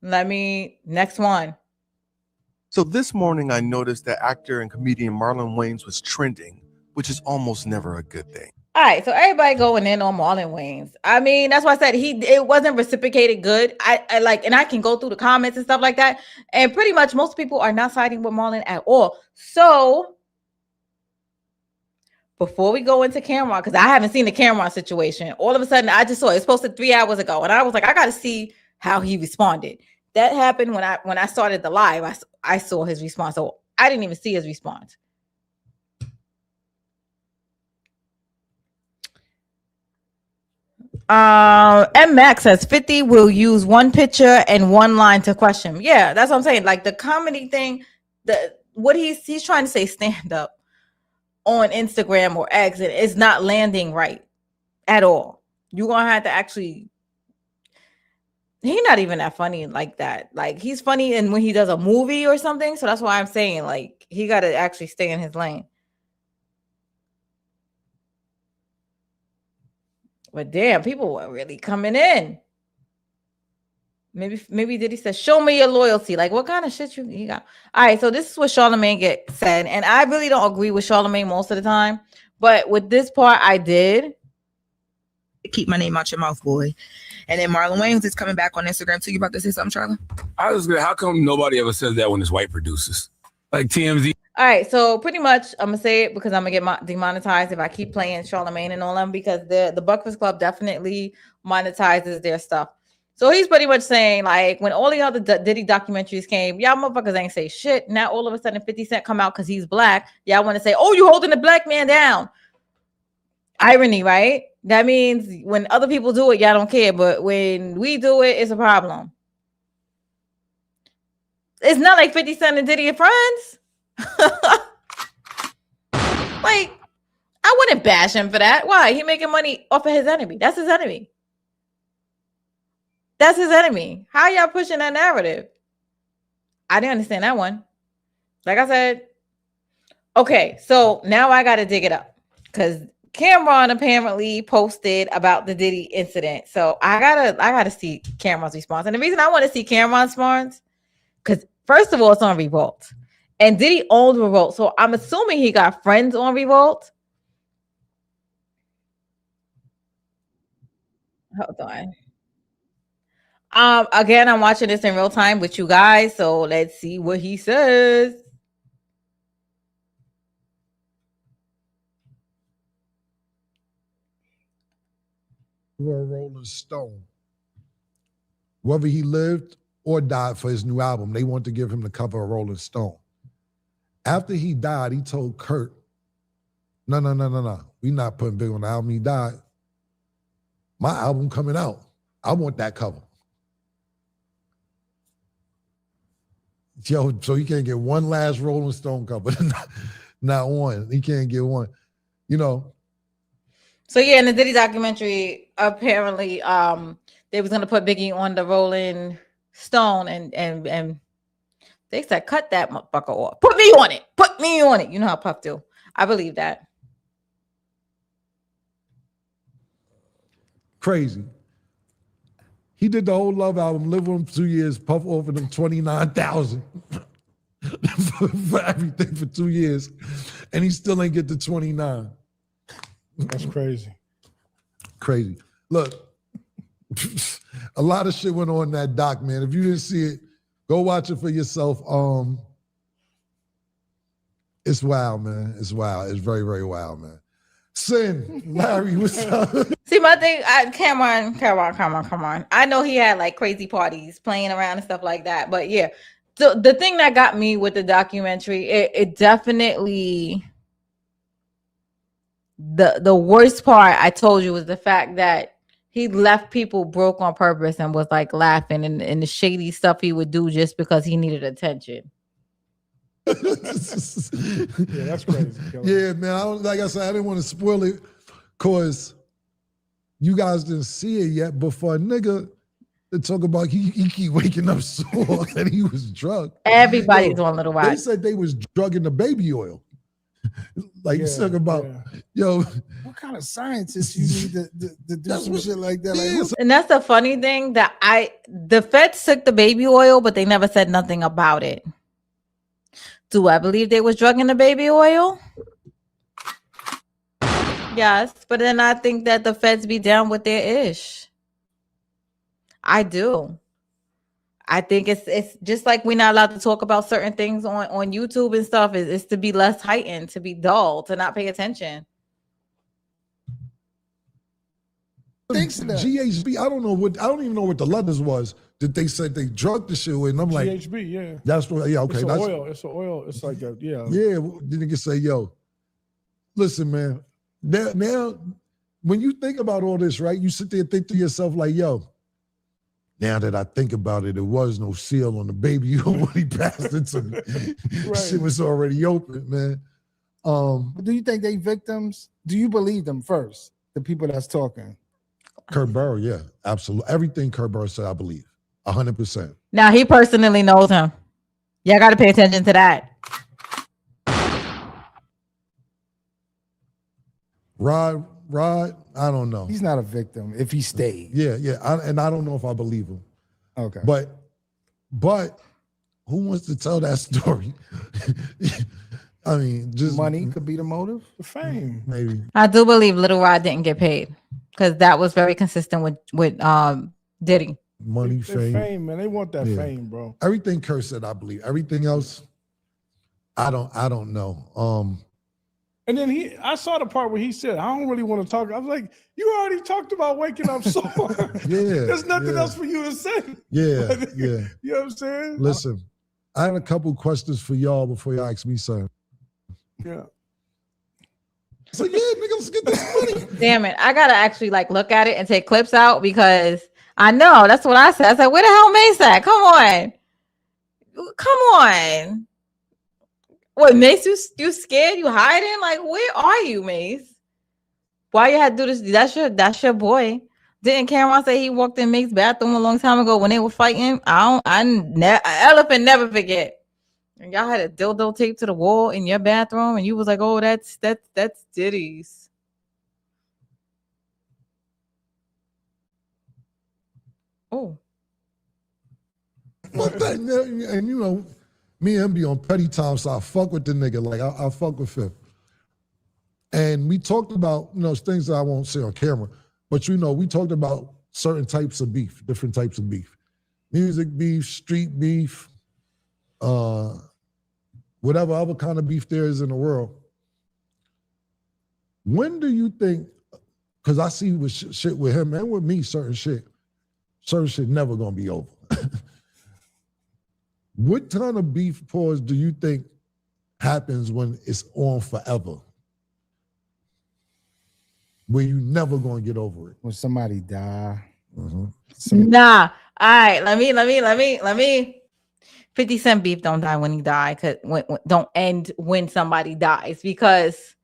Next one. So this morning I noticed that actor and comedian Marlon Wayans was trending, which is almost never a good thing. All right, so everybody going in on Marlon Wayans. I mean, that's why I said it wasn't reciprocated good. I like, and I can go through the comments and stuff like that, and pretty much most people are not siding with Marlon at all. So before we go into Cameron, because I haven't seen the Cameron situation, all of a sudden I just saw it's posted 3 hours ago, and I was like, I got to see how he responded. that happened when I started the live. I saw his response, so I didn't even see his response. M Max says 50 will use one picture and one line to question. Yeah, that's what I'm saying. Like the comedy thing, what he's trying to say stand up on Instagram or X, and it's not landing right at all. You're gonna have to actually. He's not even that funny like that. Like he's funny and when he does a movie or something. So that's why I'm saying like he got to actually stay in his lane. But damn, people were really coming in. Maybe Diddy said, "Show me your loyalty." Like what kind of shit you got? All right, so this is what Charlamagne said, and I really don't agree with Charlamagne most of the time, but with this part, I did. Keep my name out your mouth, boy. And then Marlon Wayans is coming back on Instagram too. You about to say something, Charlie? I was gonna. How come nobody ever says that when it's white producers? Like TMZ. All right, so pretty much I'm gonna say it because I'm gonna get demonetized if I keep playing Charlamagne and all them because the Breakfast Club definitely monetizes their stuff. So he's pretty much saying like when all the other Diddy documentaries came, y'all motherfuckers ain't say shit. Now all of a sudden 50 Cent come out because he's black. Y'all want to say, oh, you holding the black man down. Irony, right? That means when other people do it, y'all don't care. But when we do it, it's a problem. It's not like 50 Cent and Diddy are friends. Like, I wouldn't bash him for that. Why? He making money off of his enemy. That's his enemy. That's his enemy. How y'all pushing that narrative? I didn't understand that one. Like I said, okay, so now I got to dig it up because Cameron apparently posted about the Diddy incident. So I gotta see Cameron's response. And the reason I want to see Cameron's response, because first of all, it's on Revolt. And Diddy owned Revolt. So I'm assuming he got friends on Revolt. Hold on. Again, I'm watching this in real time with you guys. So let's see what he says. For a Rolling Stone. Whether he lived or died for his new album, they wanted to give him the cover of Rolling Stone. After he died, he told Kurt, no. We're not putting Big on the album. He died. My album coming out. I want that cover. Yo, so he can't get one last Rolling Stone cover. Not one. He can't get one. You know. So yeah, in the Diddy documentary, apparently they was gonna put Biggie on the Rolling Stone and they said cut that motherfucker off. Put me on it. Put me on it. You know how Puff do. I believe that. Crazy. He did the whole Love album, lived with him 2 years, Puff offered him $29,000 for everything for 2 years, and he still ain't get the 29. That's crazy. Crazy. Look, a lot of shit went on in that doc, man. If you didn't see it, go watch it for yourself. It's wild, man. It's wild. It's very, very wild, man. Sin, Larry, what's up? See, my thing, come on. I know he had like crazy parties playing around and stuff like that, but yeah. So the thing that got me with the documentary, it definitely the worst part I told you was the fact that he left people broke on purpose and was like laughing and the shady stuff he would do just because he needed attention. Yeah, that's crazy. Yeah, man. Like I said, I didn't want to spoil it because you guys didn't see it yet. But for a nigga to talk about he keep waking up sore and he was drugged. Everybody's on Little Watch. They said they was drugging the baby oil. Like you talking about, yo. What kind of scientist you need to do some shit like that? Like, and that's the funny thing that the feds took the baby oil, but they never said nothing about it. Do I believe they was drugging the baby oil? Yes, but then I think that the feds be down with their ish. I do. I think it's just like we're not allowed to talk about certain things on YouTube and stuff. It's to be less heightened, to be dull, to not pay attention. thinks of that. GHB. I don't even know what the letters was that they said they drugged the shit with. And I'm like, GHB, yeah. That's what. Yeah, okay. It's That's oil. It's an oil. It's like a yeah. Yeah. The nigga say, yo, listen, man. Now, when you think about all this, right? You sit there and think to yourself, like, yo. Now that I think about it, there was no seal on the baby when he passed it to me. Right. Shit was already open, man. But do you think they victims? Do you believe them first? The people that's talking. Kurt Burrow, yeah, absolutely. Everything Kurt Burrow said, I believe, 100%. Now he personally knows him. Y'all got to pay attention to that. Rod, I don't know. He's not a victim if he stayed. Yeah. And I don't know if I believe him. Okay. But who wants to tell that story? I mean, just money could be the motive. The fame. Maybe. I do believe Little Rod didn't get paid because that was very consistent with Diddy. Money, fame. Fame, man. They want that fame, bro. Everything Kurt said, I believe. Everything else, I don't know. And then I saw the part where he said, I don't really want to talk. I was like, you already talked about waking up sore. There's nothing else for you to say. Yeah. You know what I'm saying? Listen, I have a couple questions for y'all before y'all ask me something. Yeah. So yeah, nigga, let's get this money. Damn it. I got to actually look at it and take clips out because I know that's what I said. I said, where the hell Mace at? Come on. What, Mace, you scared? You hiding? Like, where are you, Mace? Why you had to do this? That's your boy. Didn't Cameron say he walked in Mace's bathroom a long time ago when they were fighting? Elephant never forget. And y'all had a dildo taped to the wall in your bathroom, and you was like, oh, that's Diddy's. Oh. Fuck that, and you know, me and him be on petty time, so I fuck with the nigga. Like I fuck with him. And we talked about, things that I won't say on camera, but we talked about certain types of beef, different types of beef. Music beef, street beef, whatever other kind of beef there is in the world. When do you think, because I see with shit with him and with me, certain shit never gonna be over. What kind of beef pause do you think happens when it's on forever? Where you never gonna get over it? When somebody die. Nah. All right. Let me. 50 Cent beef don't die when he die. Don't end when somebody dies because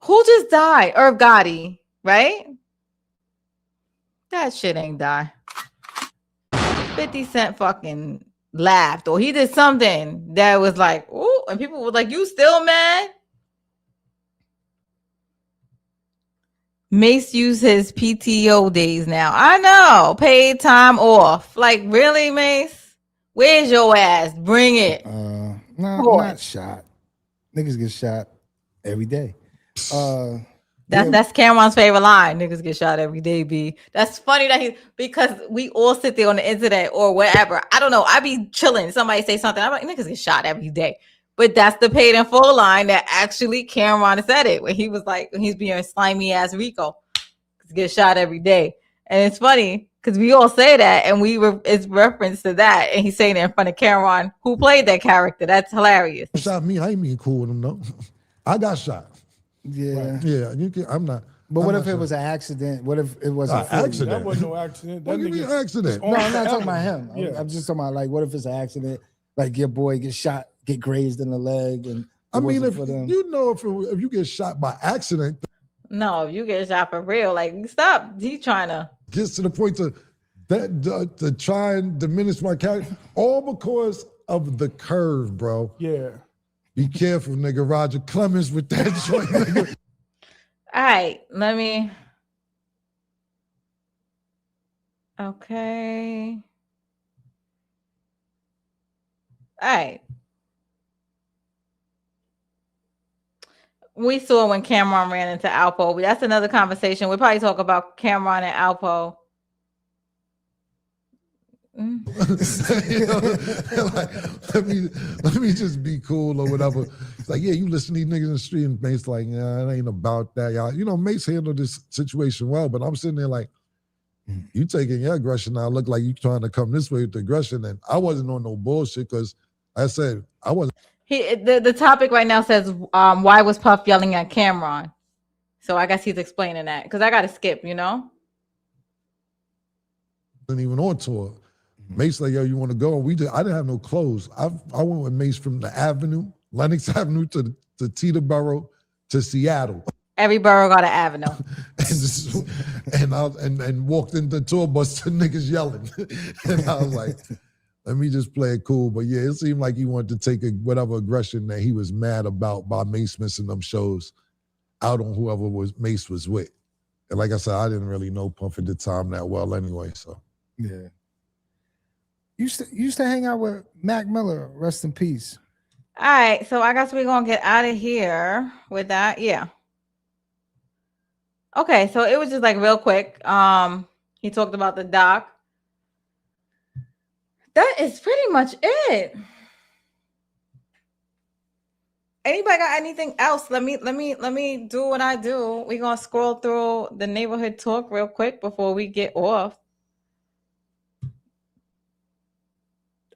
who just died? Irv Gotti, right? That shit ain't die. 50 Cent fucking laughed or he did something that was like, ooh, and people were like, you still mad? Mace used his PTO days now. I know, paid time off. Like, really, Mace? Where's your ass? Bring it. No, not shot. Niggas get shot every day. That's Cameron's favorite line. Niggas get shot every day, B. That's funny that because we all sit there on the internet or wherever. I don't know. I be chilling. Somebody say something. I'm like, niggas get shot every day. But that's the paid in full line that actually Cameron said it. When he was like, when he's being slimy ass Rico. Get shot every day. And it's funny because we all say that and it's reference to that. And he's saying it in front of Cameron, who played that character. That's hilarious. Shot me. I ain't being cool with him, though. I got shot. Yeah. Right. Yeah. I'm not. But what if it was an accident? What if it was an accident? That wasn't no accident. What do you mean accident? No, I'm not talking about him. Yeah. I'm just talking about what if it's an accident? Like your boy gets shot, get grazed in the leg, and I mean, if if you get shot by accident. No, if you get shot for real, like stop. He trying to gets to the point to try and diminish my character, all because of the curve, bro. Yeah. Be careful, nigga. Roger Clemens with that joint, nigga. All right, let me. Okay. All right. We saw when Cameron ran into Alpo. That's another conversation. We'll probably talk about Cameron and Alpo You know, like, let me just be cool or whatever. It's like, yeah, you listen to these niggas in the street, and Mace like, nah, it ain't about that, y'all. You know, Mace handled this situation well, but I'm sitting there like, you taking your aggression now, look like you trying to come this way with the aggression, and I wasn't on no bullshit because I said I wasn't. The topic right now says, why was Puff yelling at Cameron? So I guess he's explaining that because I got to skip, you know. Wasn't even on tour. Mace like, yo, you want to go? I didn't have no clothes. I went with Mace from the Avenue, Lenox Avenue to Teterboro to Seattle. Every borough got an avenue. and walked into the tour bus to niggas yelling. And I was like, let me just play it cool. But yeah, it seemed like he wanted to take whatever aggression that he was mad about by Mace missing them shows out on whoever Mace was with. And like I said, I didn't really know Puff at the time that well anyway. So yeah. You used to hang out with Mac Miller, rest in peace. All right, so I guess we're gonna get out of here with that. Yeah. Okay, so it was just like real quick. He talked about the doc. That is pretty much it. Anybody got anything else? Let me do what I do. We're gonna scroll through the neighborhood talk real quick before we get off.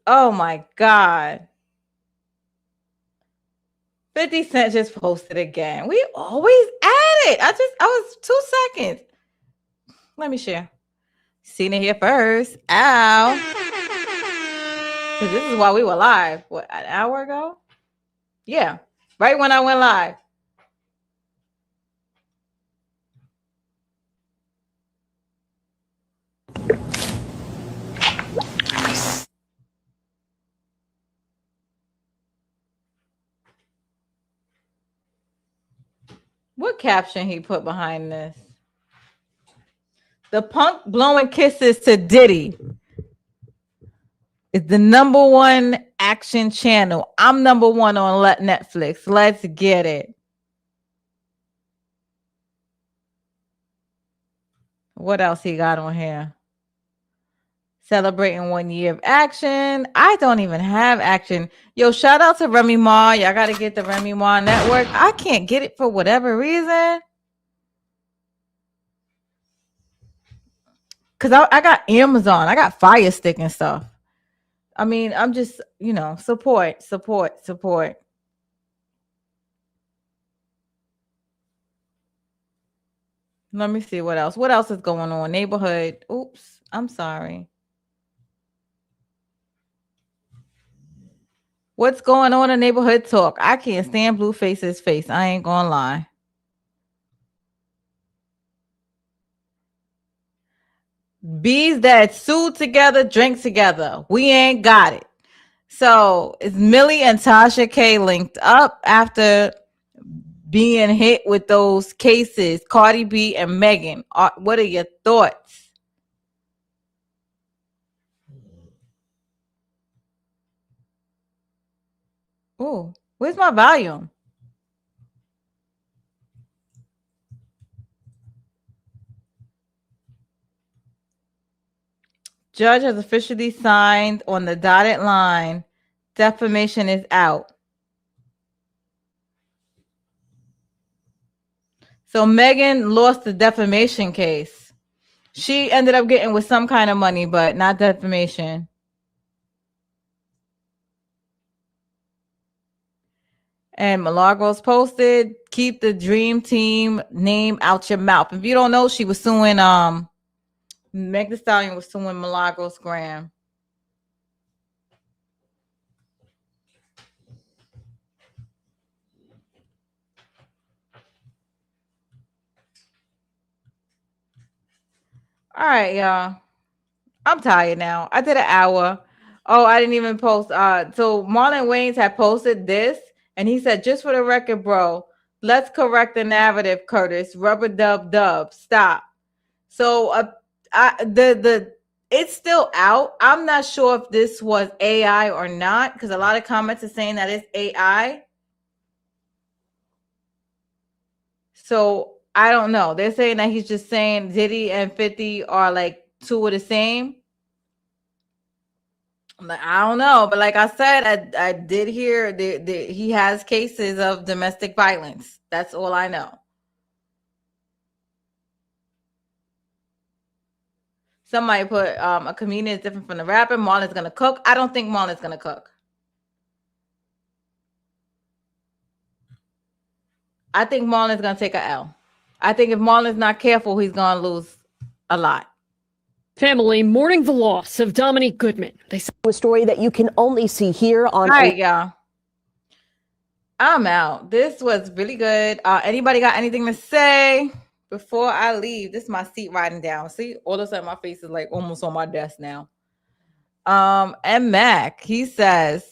Oh my God. 50 Cent just posted again. We always at it. I was 2 seconds. Let me share. Seen it here first. Ow. So this is why we were live. What, an hour ago? Yeah. Right when I went live. What caption he put behind this? The punk blowing kisses to Diddy is the #1 action channel. I'm #1 on Netflix. Let's get it. What else he got on here? Celebrating 1 year of action. I don't even have action. Yo, shout out to Remy Ma. Y'all got to get the Remy Ma network. I can't get it for whatever reason. Because I got Amazon. I got Fire Stick and stuff. I mean, I'm just, support. Let me see what else. What else is going on? Neighborhood. Oops. I'm sorry. What's going on in neighborhood talk? I can't stand Blueface's face. I ain't gonna lie. Bees that sue together, drink together. We ain't got it. So is Millie and Tasha K linked up after being hit with those cases? Cardi B and Megan. What are your thoughts? Oh, where's my volume? Judge has officially signed on the dotted line. Defamation is out. So Megan lost the defamation case. She ended up getting with some kind of money, but not defamation. And Milagros posted, keep the Dream Team name out your mouth. If you don't know, she was suing, Meg Thee Stallion was suing Milagros Graham. All right, y'all. I'm tired now. I did an hour. Oh, I didn't even post. So Marlon Wayans had posted this, and he said, just for the record, bro, let's correct the narrative, Curtis. Rubber dub. Stop. So it's still out. I'm not sure if this was AI or not, because a lot of comments are saying that it's AI. So I don't know. They're saying that he's just saying Diddy and 50 are like two of the same. I don't know, but like I said, I did hear he has cases of domestic violence. That's all I know. Somebody put a comedian is different from the rapper. Marlon's gonna cook. I don't think Marlon's gonna cook. I think Marlon's gonna take a L. I think if Marlon's not careful, he's gonna lose a lot. Family mourning the loss of Dominique Goodman. They saw a story that you can only see here on. All right, y'all. I'm out. This was really good. Anybody got anything to say before I leave? This is my seat riding down. See, all of a sudden my face is like almost on my desk now. And Mac, he says,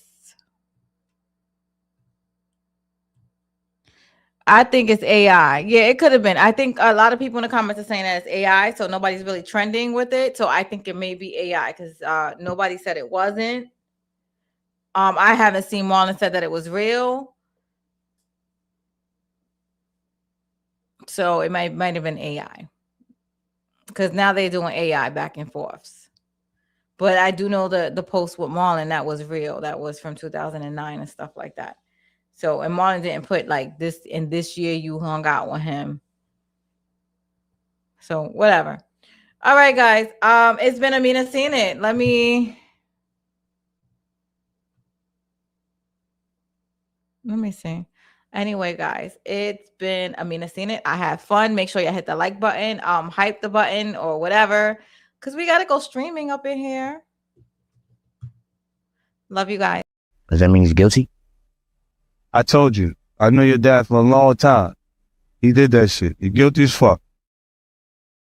I think it's AI. Yeah, it could have been. I think a lot of people in the comments are saying that it's AI, so nobody's really trending with it. So I think it may be AI because nobody said it wasn't. I haven't seen Marlon said that it was real. So it might have been AI. Because now they're doing AI back and forths. But I do know the post with Marlon, that was real. That was from 2009 and stuff like that. So, and Marlon didn't put like this in this year you hung out with him. So whatever. All right, guys. It's been Amina Seen It. Let me see. Anyway, guys, it's been Amina Seen It. I had fun. Make sure you hit the like button, hype the button or whatever. Because we gotta go streaming up in here. Love you guys. Does that mean he's guilty? I told you. I know your dad for a long time. He did that shit. You're guilty as fuck.